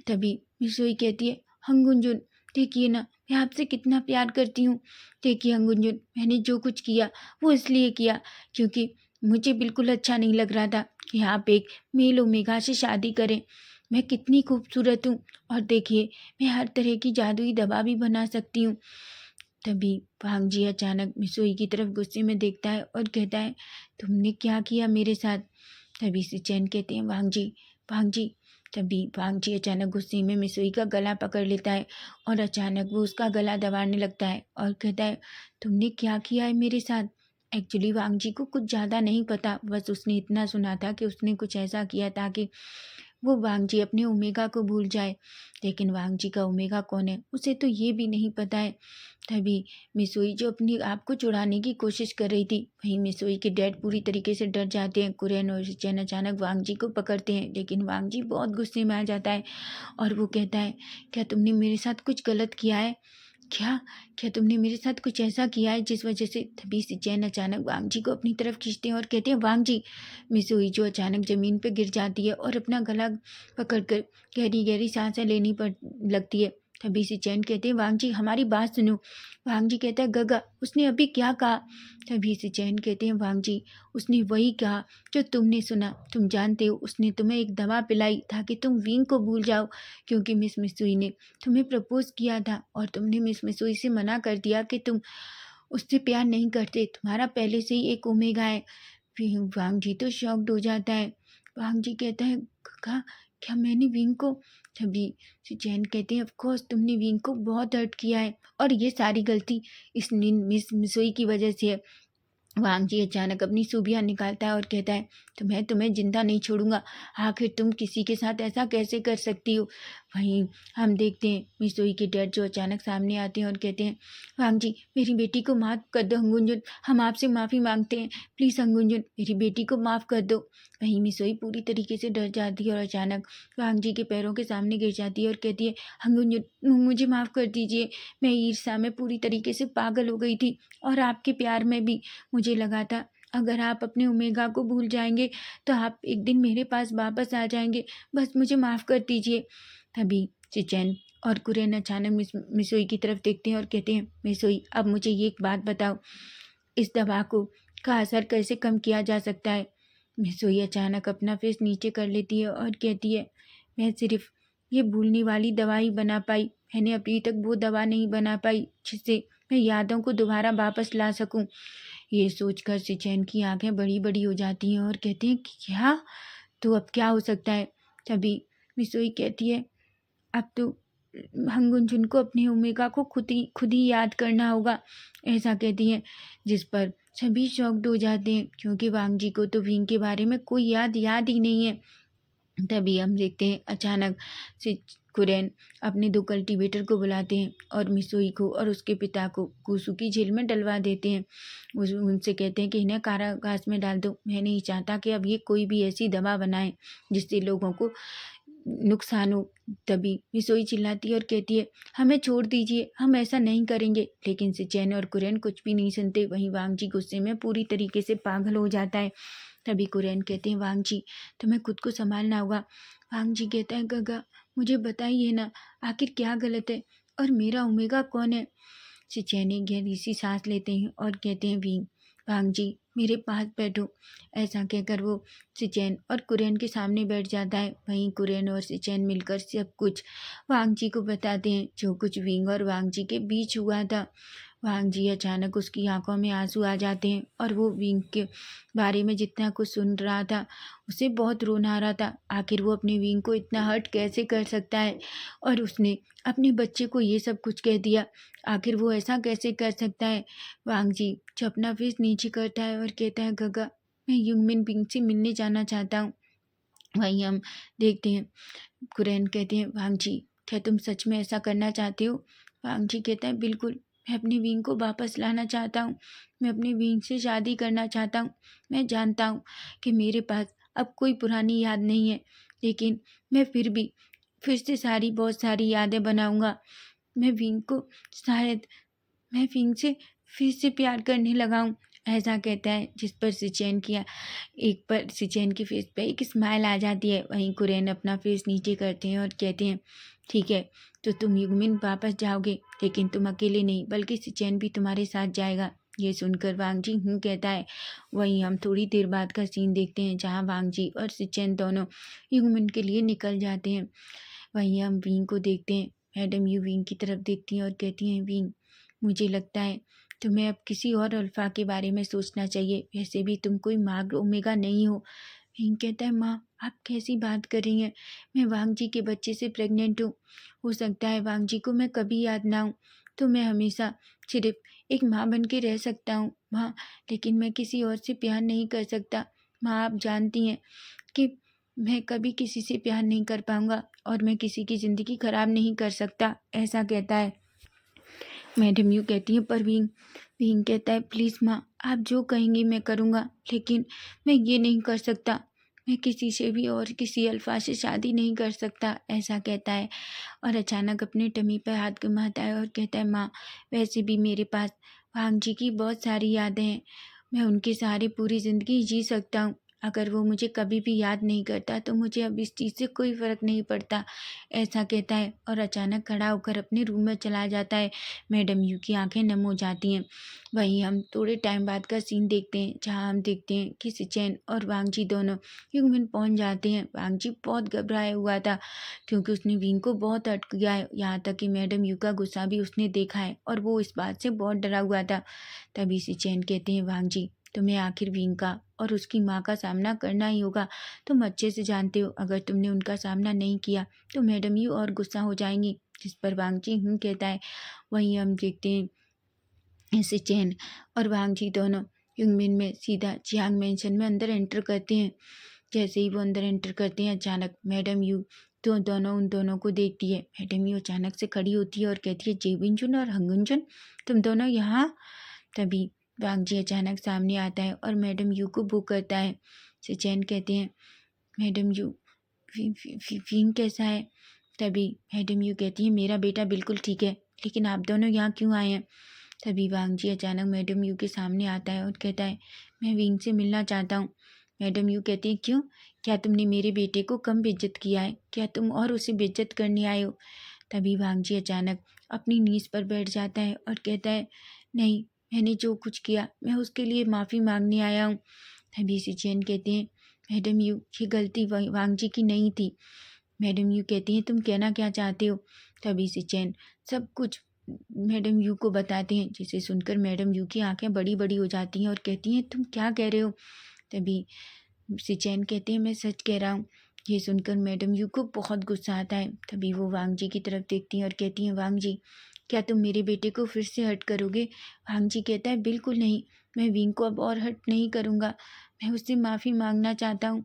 तभी मिसोई कहती है, हंगुंजुन देखिए ना, मैं आपसे कितना प्यार करती हूँ। देखिए हंगुंजुन, मैंने जो कुछ किया वो इसलिए किया क्योंकि मुझे बिल्कुल अच्छा नहीं लग रहा था कि आप एक मेल ओमेगा से शादी करें। मैं कितनी खूबसूरत हूँ और देखिए मैं हर तरह की जादुई दवा भी बना सकती हूँ। तभी भांगजी अचानक मिसोई की तरफ गुस्से में देखता है और कहता है, तुमने क्या किया मेरे साथ? तभी से चैन कहते हैं, भांगजी भांगजी। तभी भांगजी अचानक गुस्से में मिसोई का गला पकड़ लेता है और अचानक वो उसका गला दबाने लगता है और कहता है, तुमने क्या किया है मेरे साथ? एक्चुअली वांगजी को कुछ ज़्यादा नहीं पता, बस उसने इतना सुना था कि उसने कुछ ऐसा किया ताकि वो वांगजी अपने ओमेगा को भूल जाए। लेकिन वांगजी का ओमेगा कौन है उसे तो ये भी नहीं पता है। तभी मिसोई जो अपनी आप को छुड़ाने की कोशिश कर रही थी, वहीं मिसोई के डैड पूरी तरीके से डर जाते हैं। कुरैन और शिचैन अचानक वांगजी को पकड़ते हैं, लेकिन वांगजी बहुत गुस्से में आ जाता है और वो कहता है, क्या तुमने मेरे साथ कुछ गलत किया है? क्या क्या तुमने मेरे साथ कुछ ऐसा किया है जिस वजह से? तभी शिचैन अचानक वांगजी को अपनी तरफ खींचते हैं और कहते हैं, वांगजी। मिसोई जो अचानक ज़मीन पर गिर जाती है और अपना गला पकड़कर गहरी गहरी सांसें लेनी पड़ लगती है। तभी शिचैन कहते हैं, वांगजी हमारी बात सुनो। वांगजी कहता है, गगा उसने अभी क्या कहा? तभी शिचैन कहते हैं, वांगजी उसने वही कहा जो तुमने सुना। तुम जानते हो उसने तुम्हें एक दवा पिलाई ताकि तुम विंग को भूल जाओ, क्योंकि मिस मिसुई ने तुम्हें प्रपोज किया था और तुमने मिस मिसुई से मना कर दिया कि तुम उससे प्यार नहीं करते, तुम्हारा पहले से ही एक ओमेगा है। फिर वांगजी तो शॉक्ड हो जाता है। वांगजी कहता है, गगा क्या मैंने विंग को? तभी सुचैन कहते हैं, ऑफ कोर्स तुमने विंग को बहुत हर्ट किया है और ये सारी गलती इस मिस मिसोई की वजह से है। वांगजी अचानक अपनी सूबियाँ निकालता है और कहता है, तो मैं तुम्हें जिंदा नहीं छोड़ूंगा। आखिर तुम किसी के साथ ऐसा कैसे कर सकती हो? वहीं हम देखते हैं मिसोई के डैड जो अचानक सामने आते हैं और कहते हैं, वांगजी मेरी बेटी को माफ़ कर दो हंगुंजुन, हम आपसे माफ़ी मांगते हैं, प्लीज़ हंगुंजुन मेरी बेटी को माफ़ कर दो। वहीं मिसोई पूरी तरीके से डर जाती है और अचानक वांगजी के पैरों के सामने गिर जाती है और कहती है, हंगुंजुन मुझे माफ़ कर दीजिए, मैं ईर्ष्या में पूरी तरीके से पागल हो गई थी और आपके प्यार में भी। मुझे लगा था अगर आप अपने ओमेगा को भूल जाएंगे तो आप एक दिन मेरे पास वापस आ जाएंगे, बस मुझे माफ़ कर दीजिए। तभी चिचैन और कुरैन अचानक मिसोई की तरफ देखते हैं और कहते हैं, मिसोई अब मुझे ये एक बात बताओ, इस दवा को का असर कैसे कम किया जा सकता है? मिसोई अचानक अपना फेस नीचे कर लेती है और कहती है, मैं सिर्फ ये भूलने वाली दवा ही बना पाई, मैंने अभी तक वो दवा नहीं बना पाई जिससे मैं यादों को दोबारा वापस ला सकूं। ये सोचकर सिचैन की आंखें बड़ी बड़ी हो जाती हैं और कहते हैं कि क्या? तो अब क्या हो सकता है? तभी मिसोई कहती है, अब तो हंगुंजुन को अपने ओमेगा को खुद ही याद करना होगा, ऐसा कहती हैं। जिस पर सभी शॉक्ड हो जाते हैं क्योंकि वांगजी को तो विंग के बारे में कोई याद याद ही नहीं है। तभी हम देखते हैं अचानक से कुरैन अपने 2 कल्टीवेटर को बुलाते हैं और मिसोई को और उसके पिता को कुसु की जेल में डलवा देते हैं। उनसे कहते हैं कि इन्हें कारागास में डाल दो, मैं नहीं चाहता कि अब ये कोई भी ऐसी दवा बनाए जिससे लोगों को नुकसान हो। तभी मिसोई चिल्लाती है और कहती है, हमें छोड़ दीजिए, हम ऐसा नहीं करेंगे। लेकिन सिचैन और कुरैन कुछ भी नहीं सुनते। वहीं वांगजी गुस्से में पूरी तरीके से पागल हो जाता है। तभी कुरैन कहते हैं, वांगजी तुम्हें खुद को संभालना होगा। वांगजी कहता है, गगा मुझे बताइए ना, आखिर क्या गलत है और मेरा ओमेगा कौन है? सिचैन एक गहरी सी सांस लेते हैं और कहते हैं, वांगजी मेरे पास बैठो। ऐसा कहकर वो सिचैन और कुरैन के सामने बैठ जाता है। वहीं कुरैन और सिचैन मिलकर सब कुछ वांगजी को बताते हैं जो कुछ विंग और वांगजी के बीच हुआ था। वांगजी अचानक उसकी आंखों में आंसू आ जाते हैं और वो विंग के बारे में जितना कुछ सुन रहा था उसे बहुत रोना आ रहा था। आखिर वो अपने विंग को इतना हर्ट कैसे कर सकता है और उसने अपने बच्चे को ये सब कुछ कह दिया, आखिर वो ऐसा कैसे कर सकता है? वांगजी जो अपना फेस नीचे करता है और कहता है, गगा मैं युगमिन बिंग से मिलने जाना चाहता हूँ। वहीं हम देखते हैं कुरैन कहते हैं, वांग जी क्या तुम सच में ऐसा करना चाहते हो? वांग जी कहता है, बिल्कुल, मैं अपनी विंग को वापस लाना चाहता हूँ। मैं अपनी विंग से शादी करना चाहता हूँ। मैं जानता हूँ कि मेरे पास अब कोई पुरानी याद नहीं है, लेकिन मैं फिर से बहुत सारी यादें बनाऊंगा। मैं विंग को शायद मैं विंग से फिर से प्यार करने लगा हूँ, ऐसा कहता है, जिस पर सिचैन की फेस पे एक स्माइल आ जाती है। वहीं कुरैन अपना फेस नीचे करते हैं और कहते हैं, ठीक है, तो तुम युगमिन वापस जाओगे, लेकिन तुम अकेले नहीं बल्कि सिचैन भी तुम्हारे साथ जाएगा। ये सुनकर वांग जी कहता है। वहीं हम थोड़ी देर बाद का सीन देखते हैं जहाँ वांग जी और सिचैन दोनों युगमिन के लिए निकल जाते हैं। वहीं हम विंग को देखते हैं। मैडम यू विंग की तरफ देखती हैं और कहती हैं, विंग, मुझे लगता है तुम्हें अब किसी और अल्फा के बारे में सोचना चाहिए। वैसे भी तुम कोई मार्ग ओमेगा नहीं हो। विंग कहता है, माँ आप कैसी बात कर रही हैं? मैं वांग जी के बच्चे से प्रेग्नेंट हूँ। हो सकता है वांग जी को मैं कभी याद ना हूँ, तो मैं हमेशा सिर्फ एक माँ बन के रह सकता हूँ माँ, लेकिन मैं किसी और से प्यार नहीं कर सकता। माँ आप जानती हैं कि मैं कभी किसी से प्यार नहीं कर पाऊंगा और मैं किसी की ज़िंदगी खराब नहीं कर सकता, ऐसा कहता है। मैडम यू कहती है, पर विंग विंग कहता है, प्लीज़ माँ आप जो कहेंगी मैं करूँगा, लेकिन मैं ये नहीं कर सकता। मैं किसी से भी और किसी अल्फा से शादी नहीं कर सकता, ऐसा कहता है। और अचानक अपने टमी पर हाथ घुमाता है और कहता है, माँ वैसे भी मेरे पास वांग जी की बहुत सारी यादें हैं। मैं उनके सहारे पूरी ज़िंदगी जी सकता हूँ। अगर वो मुझे कभी भी याद नहीं करता तो मुझे अब इस चीज़ से कोई फ़र्क नहीं पड़ता, ऐसा कहता है। और अचानक खड़ा होकर अपने रूम में चला जाता है। मैडम यू की आंखें नम हो जाती हैं। वहीं हम थोड़े टाइम बाद का सीन देखते हैं जहाँ हम देखते हैं कि सिचैन और वांग जी दोनों युगमिन पहुँच जाते हैं। वांग जी बहुत घबराया हुआ था क्योंकि उसने विंग को बहुत हर्ट किया है। यहाँ तक कि मैडम यू का गुस्सा भी उसने देखा है और वो इस बात से बहुत डरा हुआ था। तभी सिचैन कहते हैं, वांग जी तुम्हें आखिर विंग का और उसकी माँ का सामना करना ही होगा। तुम अच्छे से जानते हो अगर तुमने उनका सामना नहीं किया तो मैडम यू और गुस्सा हो जाएंगी, जिस पर वांग जी कहता है। वहीं हम देखते हैं सिचैन और वांग जी दोनों युगमिन में सीधा चियांग मेंशन में अंदर एंटर करते हैं। जैसे ही वो अंदर एंटर करते हैं अचानक मैडम यू तो दोनों उन दोनों को देखती है। मैडम यू अचानक से खड़ी होती है और कहती है, जेविंजुन और हंगुंजुन तुम दोनों यहाँ? तभी वांग जी अचानक सामने आता है और मैडम यू को बुक करता है। सिचैन कहते हैं, मैडम यू विंग कैसा है? तभी मैडम यू कहती है, मेरा बेटा बिल्कुल ठीक है, लेकिन आप दोनों यहाँ क्यों आए हैं? तभी वांग जी अचानक मैडम यू के सामने आता है और कहता है, मैं विंग से मिलना चाहता हूँ। मैडम यू कहती है, क्यों? क्या तुमने मेरे बेटे को कम बेइज्जत किया है? क्या तुम और उसे बेइज्जत करने आए हो? तभी वांग जी अचानक अपनी नीज़ पर बैठ जाता है और कहता है, नहीं, मैंने जो कुछ किया मैं उसके लिए माफ़ी मांगने आया हूँ। तभी सिचैन कहते हैं, मैडम यू ये गलती वांग जी की नहीं थी। मैडम यू कहती हैं, तुम कहना क्या चाहते हो? तभी सिचैन सब कुछ मैडम यू को बताते हैं, जिसे सुनकर मैडम यू की आंखें बड़ी बड़ी हो जाती हैं और कहती हैं, तुम क्या कह रहे हो? तभी सिचैन कहते हैं, मैं सच कह रहा हूँ। ये सुनकर मैडम यू को बहुत गुस्सा आता है। तभी वो वांग जी की तरफ देखती हैं और कहती हैं, वांग जी क्या तुम मेरे बेटे को फिर से हर्ट करोगे? वांग जी कहता है, बिल्कुल नहीं, मैं विंग को अब और हर्ट नहीं करूँगा। मैं उससे माफ़ी मांगना चाहता हूँ।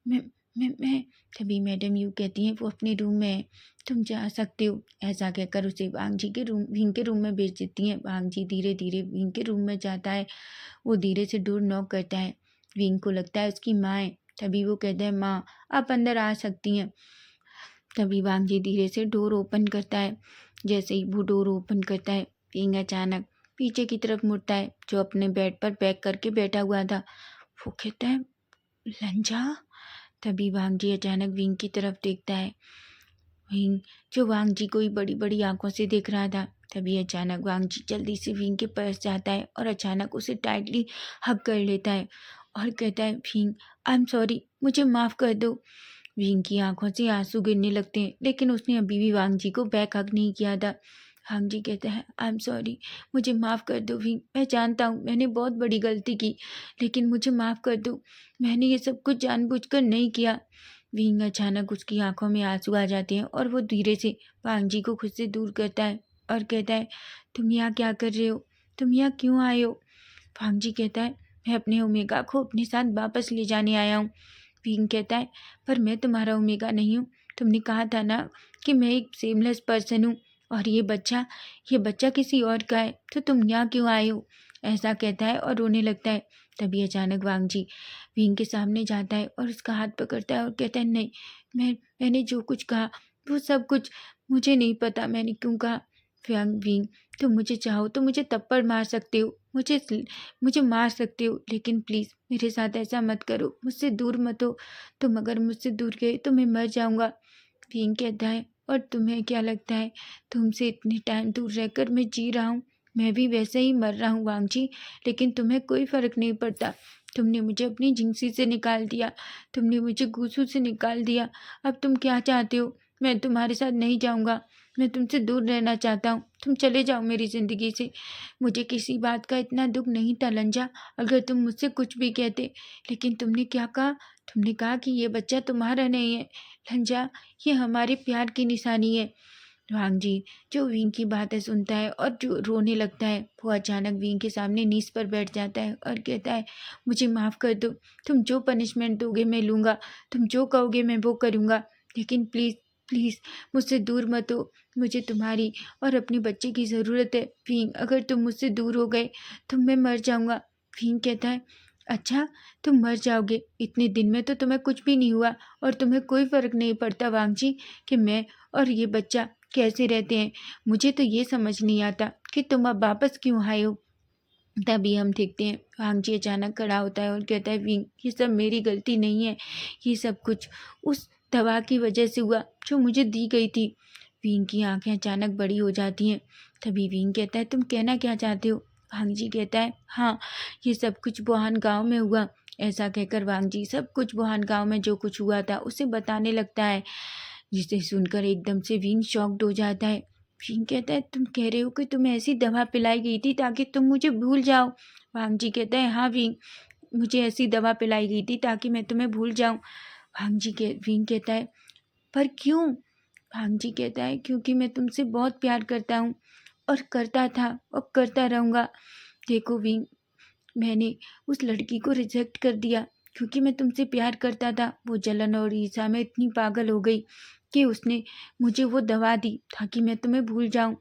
मैं मैं तभी मैडम यू कहती हैं, वो अपने रूम में है, तुम जा सकते हो, ऐसा कहकर उसे विंग के रूम में भेज देती हैं। वांग जी धीरे धीरे विंग के रूम में जाता है। वो धीरे से डोर नॉक करता है। विंग को लगता है उसकी माँ है। तभी वो कहता है, माँ आप अंदर आ सकती हैं। तभी वांग जी धीरे से डोर ओपन करता है। जैसे ही वो डोर ओपन करता है, विंग अचानक पीछे की तरफ मुड़ता है, जो अपने बेड पर पैक करके बैठा हुआ था। वो कहता है, लंजा। तभी वांग जी अचानक विंग की तरफ देखता है। विंग जो वांग जी को ही बड़ी बड़ी आंखों से देख रहा था। तभी अचानक वांग जी जल्दी से विंग के पास जाता है और अचानक उसे टाइटली हग कर लेता है और कहता है, विंग आई एम सॉरी, मुझे माफ़ कर दो। विंग की आंखों से आंसू गिरने लगते हैं, लेकिन उसने अभी भी वांग जी को बैक हग नहीं किया था। वांग जी कहता है, आई एम सॉरी, मुझे माफ़ कर दो विंग, मैं जानता हूँ मैंने बहुत बड़ी गलती की, लेकिन मुझे माफ़ कर दो, मैंने ये सब कुछ जानबूझकर नहीं किया। विंग अचानक उसकी आंखों में आंसू आ जाते हैं और वो धीरे से वांग जी को खुद से दूर करता है और कहता है, तुम यहाँ क्या कर रहे हो? तुम यहाँ क्यों आए हो? वांग जी कहता है, मैं अपने ओमेगा को अपने साथ वापस ले जाने आया हूँ। विंग कहता है, पर मैं तुम्हारा ओमेगा नहीं हूँ। तुमने कहा था ना कि मैं एक सेमलेस पर्सन हूँ, और ये बच्चा किसी और का है, तो तुम यहाँ क्यों आए हो? ऐसा कहता है और रोने लगता है। तभी अचानक वांग जी विंग के सामने जाता है और उसका हाथ पकड़ता है और कहता है, नहीं, मैंने जो कुछ कहा वो सब कुछ मुझे नहीं पता मैंने क्यों कहा। वांग विंग, तुम मुझे चाहो तो मुझे थप्पड़ मार सकते हो, मुझे मार सकते हो, लेकिन प्लीज़ मेरे साथ ऐसा मत करो, मुझसे दूर मत हो। तुम अगर मुझसे दूर गए तो मैं मर जाऊंगा। विंग कहता है, और तुम्हें क्या लगता है, तुमसे इतने टाइम दूर रहकर मैं जी रहा हूँ? मैं भी वैसे ही मर रहा हूँ वांग जी, लेकिन तुम्हें कोई फ़र्क नहीं पड़ता। तुमने मुझे अपनी जिंसी से निकाल दिया, तुमने मुझे गूसू से निकाल दिया। अब तुम क्या चाहते हो? मैं तुम्हारे साथ नहीं जाऊंगा, मैं तुमसे दूर रहना चाहता हूँ। तुम चले जाओ मेरी ज़िंदगी से। मुझे किसी बात का इतना दुख नहीं था लंजा, अगर तुम मुझसे कुछ भी कहते, लेकिन तुमने क्या कहा? तुमने कहा कि ये बच्चा तुम्हारा नहीं है। लंजा, ये हमारे प्यार की निशानी है। वांग जी जो विंग की बातें सुनता है और जो रोने लगता है, वो अचानक विंग के सामने नीज पर बैठ जाता है और कहता है, मुझे माफ़ कर दो, तुम जो पनिशमेंट दोगे मैं लूँगा, तुम जो कहोगे मैं वो करूँगा, लेकिन प्लीज़ प्लीज़ मुझसे दूर मत हो। मुझे तुम्हारी और अपने बच्चे की ज़रूरत है विंग, अगर तुम मुझसे दूर हो गए तो मैं मर जाऊँगा। विंग कहता है, अच्छा, तुम मर जाओगे? इतने दिन में तो तुम्हें कुछ भी नहीं हुआ और तुम्हें कोई फ़र्क नहीं पड़ता वांग जी कि मैं और ये बच्चा कैसे रहते हैं। मुझे तो ये समझ नहीं आता कि तुम अब वापस क्यों आए हो। तभी हम देखते हैं वांग जी अचानक खड़ा होता है और कहता है, विंग, ये सब मेरी गलती नहीं है, ये सब कुछ उस दवा की वजह से हुआ जो मुझे दी गई थी। विंग की आंखें अचानक बड़ी हो जाती हैं। तभी विंग कहता है, तुम कहना क्या चाहते हो? वांग जी कहता है, हाँ, ये सब कुछ बुहान गांव में हुआ। ऐसा कहकर वांग जी सब कुछ बुहान गांव में जो कुछ हुआ था उसे बताने लगता है, जिसे सुनकर एकदम से विंग शॉक्ड हो जाता है। विंग कहता है, तुम कह रहे हो कि तुम्हें ऐसी दवा पिलाई गई थी ताकि तुम मुझे भूल जाओ? वांग जी कहता है, हाँ विंग, मुझे ऐसी दवा पिलाई गई थी ताकि मैं तुम्हें भूल जाऊं। विंग कहता है, पर क्यों? वांग जी कहता है, क्योंकि मैं तुमसे बहुत प्यार करता हूँ, और करता था और करता रहूँगा। देखो विंग, मैंने उस लड़की को रिजेक्ट कर दिया क्योंकि मैं तुमसे प्यार करता था। वो जलन और ईर्ष्या में इतनी पागल हो गई कि उसने मुझे वो दवा दी ताकि मैं तुम्हें भूल जाऊं।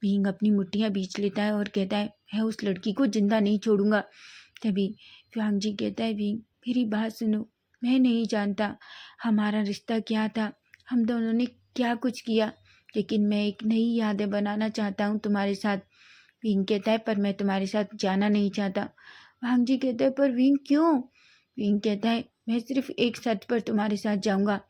विंग अपनी मुट्ठियां बींच लेता है और कहता है, मैं उस लड़की को जिंदा नहीं छोड़ूंगा। तभी वांग जी कहता है, विंग, मेरी बात सुनो, मैं नहीं जानता हमारा रिश्ता क्या था, हम दोनों ने क्या कुछ किया, लेकिन मैं एक नई यादें बनाना चाहता हूँ तुम्हारे साथ। विंग कहता है, पर मैं तुम्हारे साथ जाना नहीं चाहता। वांग जी कहता है, पर विंग क्यों? विंग कहता है, मैं सिर्फ एक शर्त पर तुम्हारे साथ जाऊंगा।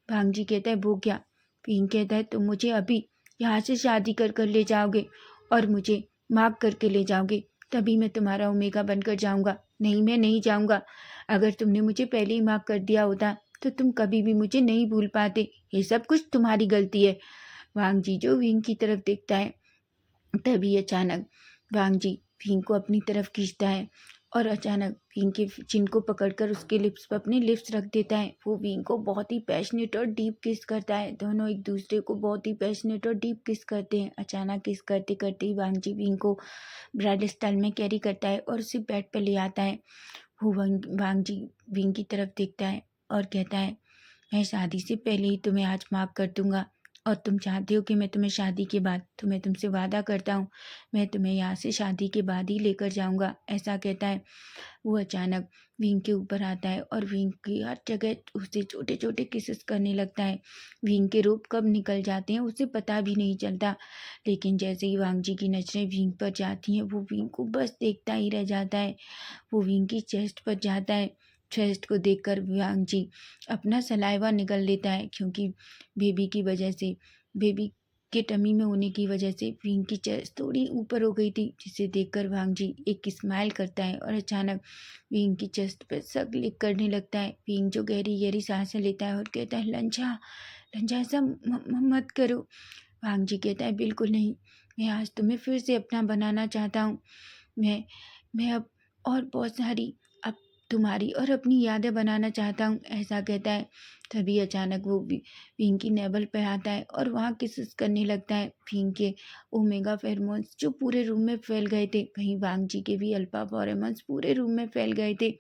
वांग जी कहता है, वो क्या? विंग कहता है, तुम मुझे अभी यहाँ से शादी कर कर ले जाओगे और मुझे माफ करके ले जाओगे, तभी मैं तुम्हारा ओमेगा बनकर जाऊंगा। नहीं, मैं नहीं जाऊंगा। अगर तुमने मुझे पहले ही माफ कर दिया होता तो तुम कभी भी मुझे नहीं भूल पाते। ये सब कुछ तुम्हारी गलती है। वांग जी जो विंग की तरफ देखता है, तभी अचानक वांग जी भीम को अपनी तरफ खींचता है और अचानक भीम के चिन को पकड़कर उसके लिप्स पर अपने लिप्स रख देता है। वो भीम को बहुत ही पैशनेट और डीप किस करता है। दोनों एक दूसरे को बहुत ही पैशनेट और डीप किस करते हैं। अचानक किस करते करते ही वांग जी भीम को ब्राइडल स्टाइल में कैरी करता है और उसे बेड पर ले आता है। वो वांग जी भीम की तरफ देखता है और कहता है, मैं शादी से पहले ही तुम्हें आज माफ़ कर दूंगा, और तुम चाहते हो कि मैं तुम्हें शादी के बाद, तो मैं तुमसे वादा करता हूँ मैं तुम्हें यहाँ से शादी के बाद ही लेकर जाऊंगा। ऐसा कहता है। वो अचानक विंग के ऊपर आता है और विंग की हर जगह उसे छोटे छोटे किसेस करने लगता है। विंग के रूप कब निकल जाते हैं उसे पता भी नहीं चलता, लेकिन जैसे ही वांग जी की नजरें विंग पर जाती हैं वो विंग को बस देखता ही रह जाता है। वो विंग की चेस्ट पर जाता है। चेस्ट को देखकर वांग जी अपना सलाइवा निकल लेता है, क्योंकि बेबी की वजह से, बेबी के टमी में होने की वजह से विंग की चेस्ट थोड़ी ऊपर हो गई थी, जिसे देखकर वांग जी एक स्माइल करता है और अचानक विंग की चेस्ट पर सग लिक करने लगता है। विंग जो गहरी गहरी सांसें लेता है और कहता है, लंजा, लंजा, ऐसा मत करो। वांग जी कहता है, बिल्कुल नहीं, मैं आज तुम्हें फिर से अपना बनाना चाहता हूँ। मैं मैं अब और बहुत सारी अब तुम्हारी और अपनी यादें बनाना चाहता हूँ, ऐसा कहता है। तभी अचानक वो विंग की नेवल पे आता है और वहाँ किस करने लगता है। विंग के ओमेगा फेरोमोन्स जो पूरे रूम में फैल गए थे, वहीं वांग जी के भी अल्फा फेरोमोन्स पूरे रूम में फैल गए थे।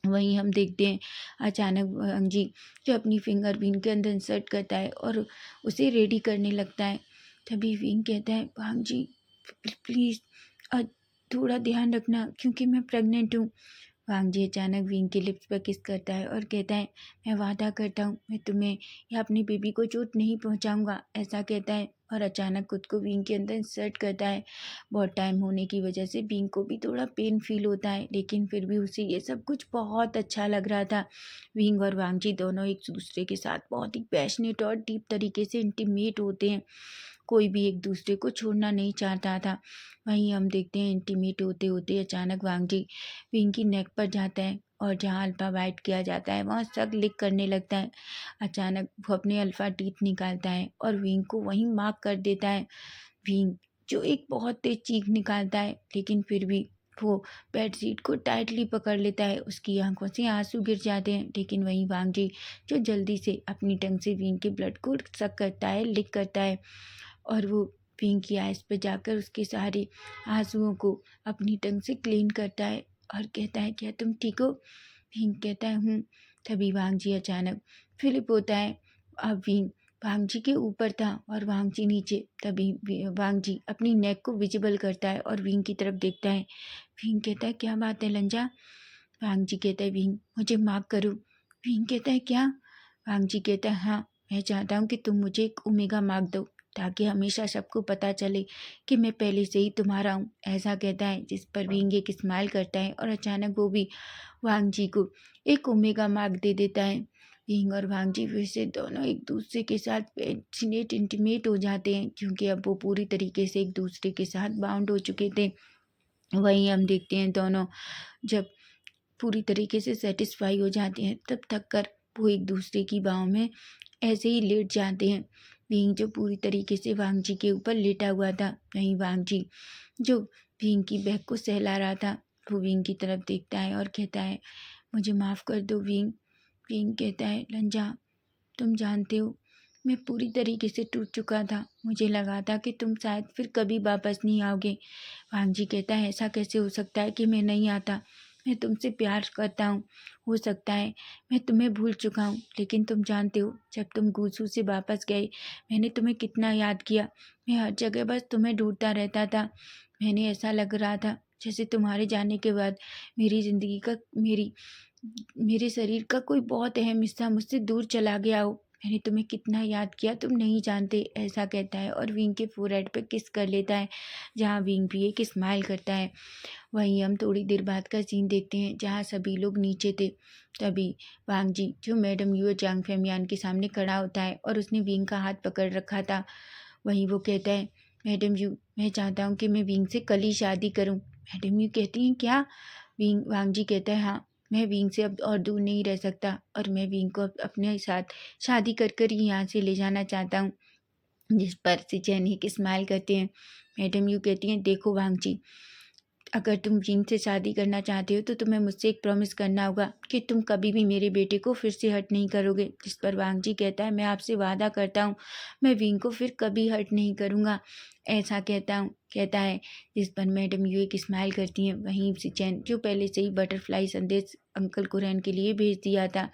वहीं हम देखते हैं अचानक वांग जी जो अपनी फिंगर विंग के अंदर इंसर्ट करता है और उसे रेडी करने लगता है। तभी विंग कहता है, वांग जी प्लीज़ थोड़ा ध्यान रखना क्योंकि मैं प्रेग्नेंट हूँ। वांग जी अचानक विंग के लिप्स पर किस करता है और कहता है, मैं वादा करता हूँ मैं तुम्हें या अपनी बेबी को चोट नहीं पहुँचाऊँगा, ऐसा कहता है। और अचानक खुद को विंग के अंदर इंसर्ट करता है। बहुत टाइम होने की वजह से विंग को भी थोड़ा पेन फील होता है, लेकिन फिर भी उसे ये सब कुछ बहुत अच्छा लग रहा था। विंग और वांग जी दोनों एक दूसरे के साथ बहुत ही पैशनेट और डीप तरीके से इंटीमेट होते हैं। कोई भी एक दूसरे को छोड़ना नहीं चाहता था। वहीं हम देखते हैं इंटीमेट होते होते अचानक वांग जी विंग की नेक पर जाता है और जहाँ अल्फ़ा बाइट किया जाता है वहाँ सग लिक करने लगता है। अचानक वो अपने अल्फ़ा टीथ निकालता है और विंग को वहीं मार्क कर देता है। विंग जो एक बहुत तेज चीख निकालता है, लेकिन फिर भी वो बेड शीट को टाइटली पकड़ लेता है। उसकी आंखों से आंसू गिर जाते हैं, लेकिन वहीं वांग जी जो जल्दी से अपनी टंग से विंग के ब्लड को सक करता है, लिक करता है और वो विंग की आइज़ पे जाकर उसके सारे आंसुओं को अपनी टंग से क्लीन करता है और कहता है, क्या तुम ठीक हो? विंग कहता है, हूँ। तभी वांग जी अचानक फिलिप होता है। अब विंग वांग जी के ऊपर था और वांग जी नीचे। तभी वांग जी अपनी नेक को विजिबल करता है और विंग की तरफ देखता है। विंग कहता है, क्या बात है लंजा? वांग जी कहता है, विंग मुझे माफ़ करो। विंग कहता है, क्या? वांग जी कहता है, हाँ, मैं चाहता हूँ कि तुम मुझे एक ओमेगा मार्क दो ताकि हमेशा सबको पता चले कि मैं पहले से ही तुम्हारा हूँ, ऐसा कहता है। जिस पर विंग एक स्माइल करता है और अचानक वो भी वांग जी को एक ओमेगा मार्क दे देता है। विंग और वांग जी फिर से दोनों एक दूसरे के साथ पैशनेट इंटीमेट हो जाते हैं, क्योंकि अब वो पूरी तरीके से एक दूसरे के साथ बाउंड हो चुके थे। वहीं हम देखते हैं दोनों जब पूरी तरीके से सेटिस्फाई हो जाते हैं, तब थक कर वो एक दूसरे की बाहों में ऐसे ही लेट जाते हैं। विंग जो पूरी तरीके से वांग जी के ऊपर लेटा हुआ था, वहीं वांग जी जो विंग की बैक को सहला रहा था, वो विंग की तरफ देखता है और कहता है, मुझे माफ़ कर दो विंग। विंग कहता है, लंजा तुम जानते हो मैं पूरी तरीके से टूट चुका था, मुझे लगा था कि तुम शायद फिर कभी वापस नहीं आओगे। वांग जी कहता है, ऐसा कैसे हो सकता है कि मैं नहीं आता? मैं तुमसे प्यार करता हूँ। हो सकता है मैं तुम्हें भूल चुका हूँ, लेकिन तुम जानते हो जब तुम गूसू से वापस गए मैंने तुम्हें कितना याद किया। मैं हर जगह बस तुम्हें ढूंढता रहता था। मैंने ऐसा लग रहा था जैसे तुम्हारे जाने के बाद मेरी ज़िंदगी का मेरे शरीर का कोई बहुत अहम हिस्सा मुझसे दूर चला गया हो। मैंने तुम्हें कितना याद किया तुम नहीं जानते, ऐसा कहता है और विंग के फोरहेड पे किस कर लेता है, जहाँ विंग भी एक स्माइल करता है। वहीं हम थोड़ी देर बाद का सीन देखते हैं जहाँ सभी लोग नीचे थे। तभी वांग जी जो मैडम यूए जांग फेमियान के सामने खड़ा होता है और उसने विंग का हाथ पकड़ रखा था। वहीं वो कहता है, मैडम यू मैं चाहता हूँ कि मैं विंग से कल ही शादी करूँ। मैडम यू कहती हैं, क्या? वांग जी कहता है, हाँ, मैं विंग से अब और दूर नहीं रह सकता और मैं विंग को अपने साथ शादी कर कर ही यहाँ से ले जाना चाहता हूँ। जिस पर सिचैन एक स्माइल करते हैं। मैडम यू कहती हैं, देखो वांग जी, अगर तुम विंग से शादी करना चाहते हो तो तुम्हें मुझसे एक प्रॉमिस करना होगा कि तुम कभी भी मेरे बेटे को फिर से हर्ट नहीं करोगे। जिस पर वांग जी कहता है, मैं आपसे वादा करता हूँ मैं विंग को फिर कभी हर्ट नहीं करूँगा, ऐसा कहता है। जिस पर मैडम यू एक स्माइल करती हैं। वहीं सिचैन जो पहले से ही बटरफ्लाई संदेश अंकल कुरैन के लिए भेज दिया था,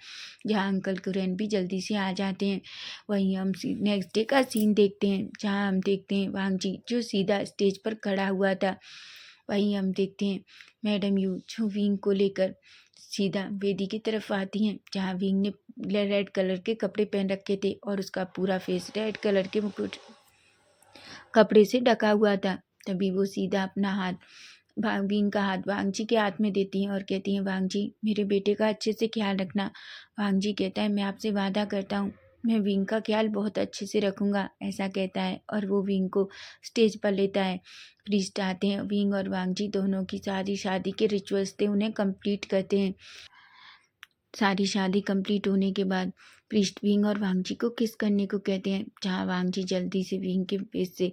जहाँ अंकल कुरैन भी जल्दी से आ जाते हैं। वहीं हम नेक्स्ट डे का सीन देखते हैं, जहाँ हम देखते हैं वांग जी जो सीधा स्टेज पर खड़ा हुआ था। वहीं हम देखते हैं मैडम यू जो विंग को लेकर सीधा वेदी की तरफ आती हैं, जहाँ विंग ने रेड कलर के कपड़े पहन रखे थे और उसका पूरा फेस रेड कलर के मुकुट कपड़े से ढका हुआ था। तभी वो सीधा अपना हाथ विंग का हाथ वांग जी के हाथ में देती हैं और कहती हैं, वांग जी मेरे बेटे का अच्छे से ख्याल रखना। वांग जी कहता है, मैं आपसे वादा करता हूँ मैं विंग का ख्याल बहुत अच्छे से रखूँगा, ऐसा कहता है और वो विंग को स्टेज पर लेता है। प्रीस्ट आते हैं। विंग और वांग जी दोनों की शादी के रिचुअल्स थे उन्हें कंप्लीट करते हैं। सारी शादी कंप्लीट होने के बाद पृष्ठ विंग और वांगजी को किस करने को कहते हैं, जहाँ वांगजी जल्दी से विंग के फेस से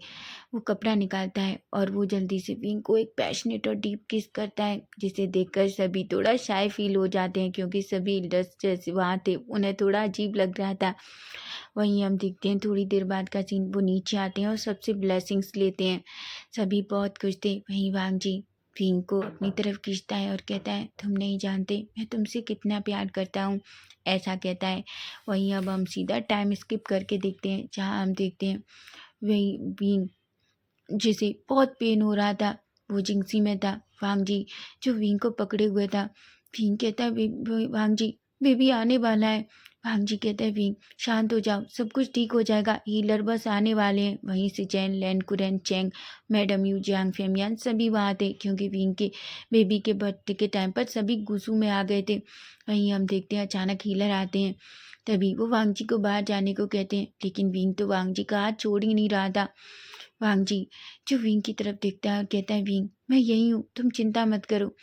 वो कपड़ा निकालता है और वो जल्दी से विंग को एक पैशनेट और डीप किस करता है, जिसे देखकर सभी थोड़ा शाय फील हो जाते हैं क्योंकि सभी एल्डर्स जैसे वहाँ थे उन्हें थोड़ा अजीब लग रहा था। वहीं हम देखते हैं थोड़ी देर बाद का सीन, वो नीचे आते हैं और सबसे ब्लेसिंग्स लेते हैं। सभी बहुत खुश थे। वहीं वांगजी विंग को अपनी तरफ खींचता है और कहता है, तुम नहीं जानते मैं तुमसे कितना प्यार करता हूँ, ऐसा कहता है। वहीं अब हम सीधा टाइम स्किप करके देखते हैं, जहाँ हम देखते हैं वही विंग जिसे बहुत पेन हो रहा था, वो जिंगसी में था। वांगजी जो विंग को पकड़े हुए था, विंग कहता है वांगजी बेबी आने वाला है। वांगजी कहता है विंग शांत हो जाओ, सब कुछ ठीक हो जाएगा, हीलर बस आने वाले हैं। वहीं से चैन, लैन, कुरैन, चैंग, मैडम यू, जियांग, फेमियान सभी वहाँ थे क्योंकि विंग के बेबी के बर्थडे के टाइम पर सभी गुस्सू में आ गए थे। वहीं हम देखते हैं अचानक हीलर आते हैं। तभी वो वांगजी को बाहर जाने को कहते हैं, लेकिन विंग तो वांगजी का हाथ छोड़ ही नहीं रहा था। वांगजी जो विंग की तरफ देखता है और कहता है, विंग मैं यही हूँ, तुम चिंता मत करो।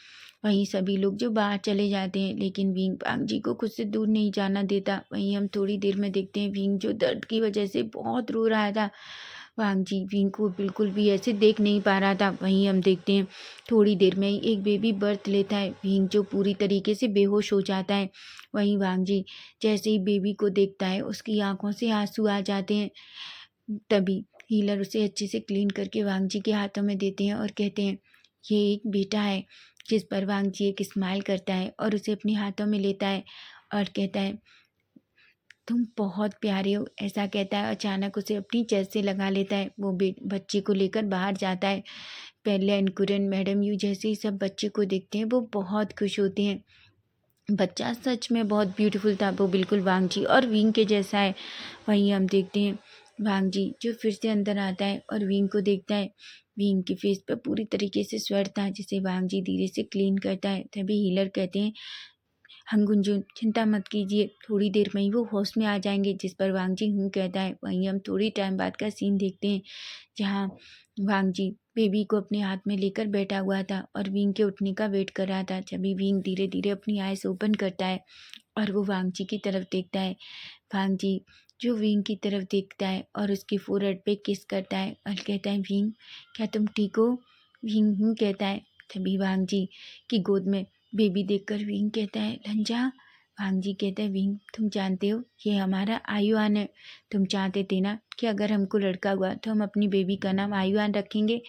वहीं सभी लोग जो बाहर चले जाते हैं, लेकिन विंग वांगजी को खुद से दूर नहीं जाना देता। वहीं हम थोड़ी देर में देखते हैं विंग जो दर्द की वजह से बहुत रो रहा था। वांगजी विंग को बिल्कुल भी ऐसे देख नहीं पा रहा था। वहीं हम देखते हैं थोड़ी देर में ही एक बेबी बर्थ लेता है। विंग जो पूरी तरीके से बेहोश हो जाता है। वहीं वांगजी जैसे ही बेबी को देखता है उसकी आंखों से आंसू आ जाते हैं। तभी हीलर उसे अच्छे से क्लीन करके वांगजी के हाथों में देते हैं और कहते हैं, ये एक बेटा है। जिस पर वांगजी एक स्माइल करता है और उसे अपने हाथों में लेता है और कहता है, तुम बहुत प्यारे हो, ऐसा कहता है। अचानक उसे अपनी चेस्ट से लगा लेता है। वो बच्चे को लेकर बाहर जाता है। पहले एनकुरन, मैडम यू जैसे ही सब बच्चे को देखते हैं वो बहुत खुश होते हैं। बच्चा सच में बहुत ब्यूटीफुल था, वो बिल्कुल वांगजी और विंग के जैसा है। वहीं हम देखते हैं वांगजी जो फिर से अंदर आता है और विंग को देखता है। विंग के फेस पर पूरी तरीके से स्वेट था, जिसे वांगजी धीरे से क्लीन करता है। तभी हीलर कहते हैं, हंगुंजुन चिंता मत कीजिए, थोड़ी देर में ही वो होश में आ जाएंगे। जिस पर वांगजी हूँ कहता है। वहीं हम थोड़ी टाइम बाद का सीन देखते हैं, जहाँ वांगजी बेबी को अपने हाथ में लेकर बैठा हुआ था और विंग के उठने का वेट कर रहा था। जब विंग धीरे धीरे अपनी आइज ओपन करता है और वो वांगजी की तरफ देखता है। वांगजी जो विंग की तरफ देखता है और उसके फोरहेड पे किस करता है और कहता है, विंग क्या तुम ठीक हो? विंग हूँ कहता है। तभी वांगजी की गोद में बेबी देखकर विंग कहता है, लंजा। वांगजी कहता है, विंग तुम जानते हो ये हमारा आयुआन है। तुम चाहते थे ना कि अगर हमको लड़का हुआ तो हम अपनी बेबी का नाम आयुआन रखेंगे।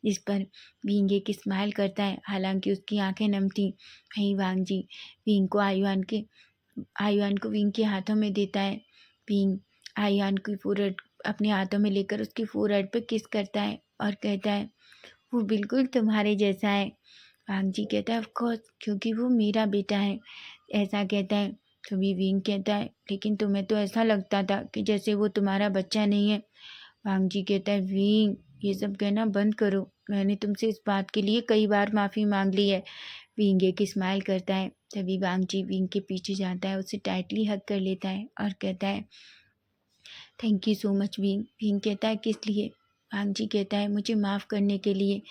इस पर विंग एक स्माइल करता है, हालांकि उसकी आंखें नम थी। वहीं वांगजी विंग को आयुआन को विंग के हाथों में देता है। विंग आयुआन की फोरहेड अपने हाथों में लेकर उसकी फोरहेड पे किस करता है और कहता है, वो बिल्कुल तुम्हारे जैसा है। वांगजी कहता है, ऑफ कोर्स, क्योंकि वो मेरा बेटा है, ऐसा कहता है। तभी विंग कहता है, लेकिन तुम्हें तो ऐसा लगता था कि जैसे वो तुम्हारा बच्चा नहीं है। वांगजी कहता है, विंग ये सब कहना बंद करो, मैंने तुमसे इस बात के लिए कई बार माफ़ी मांग ली है। विंग एक स्माइल करता है। तभी वांगजी विंग के पीछे जाता है, उसे टाइटली हग कर लेता है और कहता है, thank you so much wing. Wing कहता है, किस लिए? वांगजी कहता है, मुझे माफ़ करने के लिए।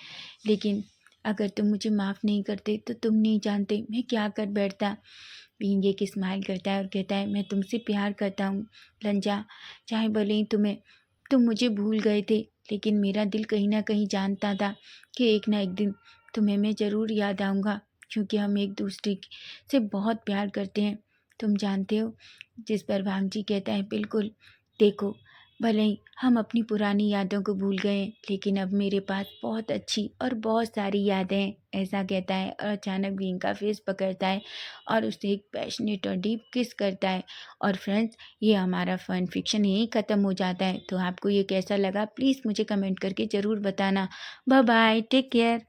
लेकिन अगर तुम मुझे माफ़ नहीं करते तो तुम नहीं जानते मैं क्या कर बैठता। विंग एक स्माइल करता है और कहता है, मैं तुमसे प्यार करता हूँ लंजा। चाहे भले ही तुम मुझे भूल गए थे, लेकिन मेरा दिल कहीं ना कहीं जानता था कि एक ना एक दिन तुम्हें मैं ज़रूर याद आऊँगा, क्योंकि हम एक दूसरे से बहुत प्यार करते हैं, तुम जानते हो। जिस पर वांगजी कहता है, बिल्कुल। देखो, भले ही हम अपनी पुरानी यादों को भूल गए, लेकिन अब मेरे पास बहुत अच्छी और बहुत सारी यादें हैं, ऐसा कहता है। और अचानक विंग का फेस पकड़ता है और उसे एक पैशनेट और डीप किस करता है। और फ्रेंड्स, ये हमारा फन फिक्शन यहीं ख़त्म हो जाता है। तो आपको ये कैसा लगा प्लीज़ मुझे कमेंट करके ज़रूर बताना। Bye bye, take care.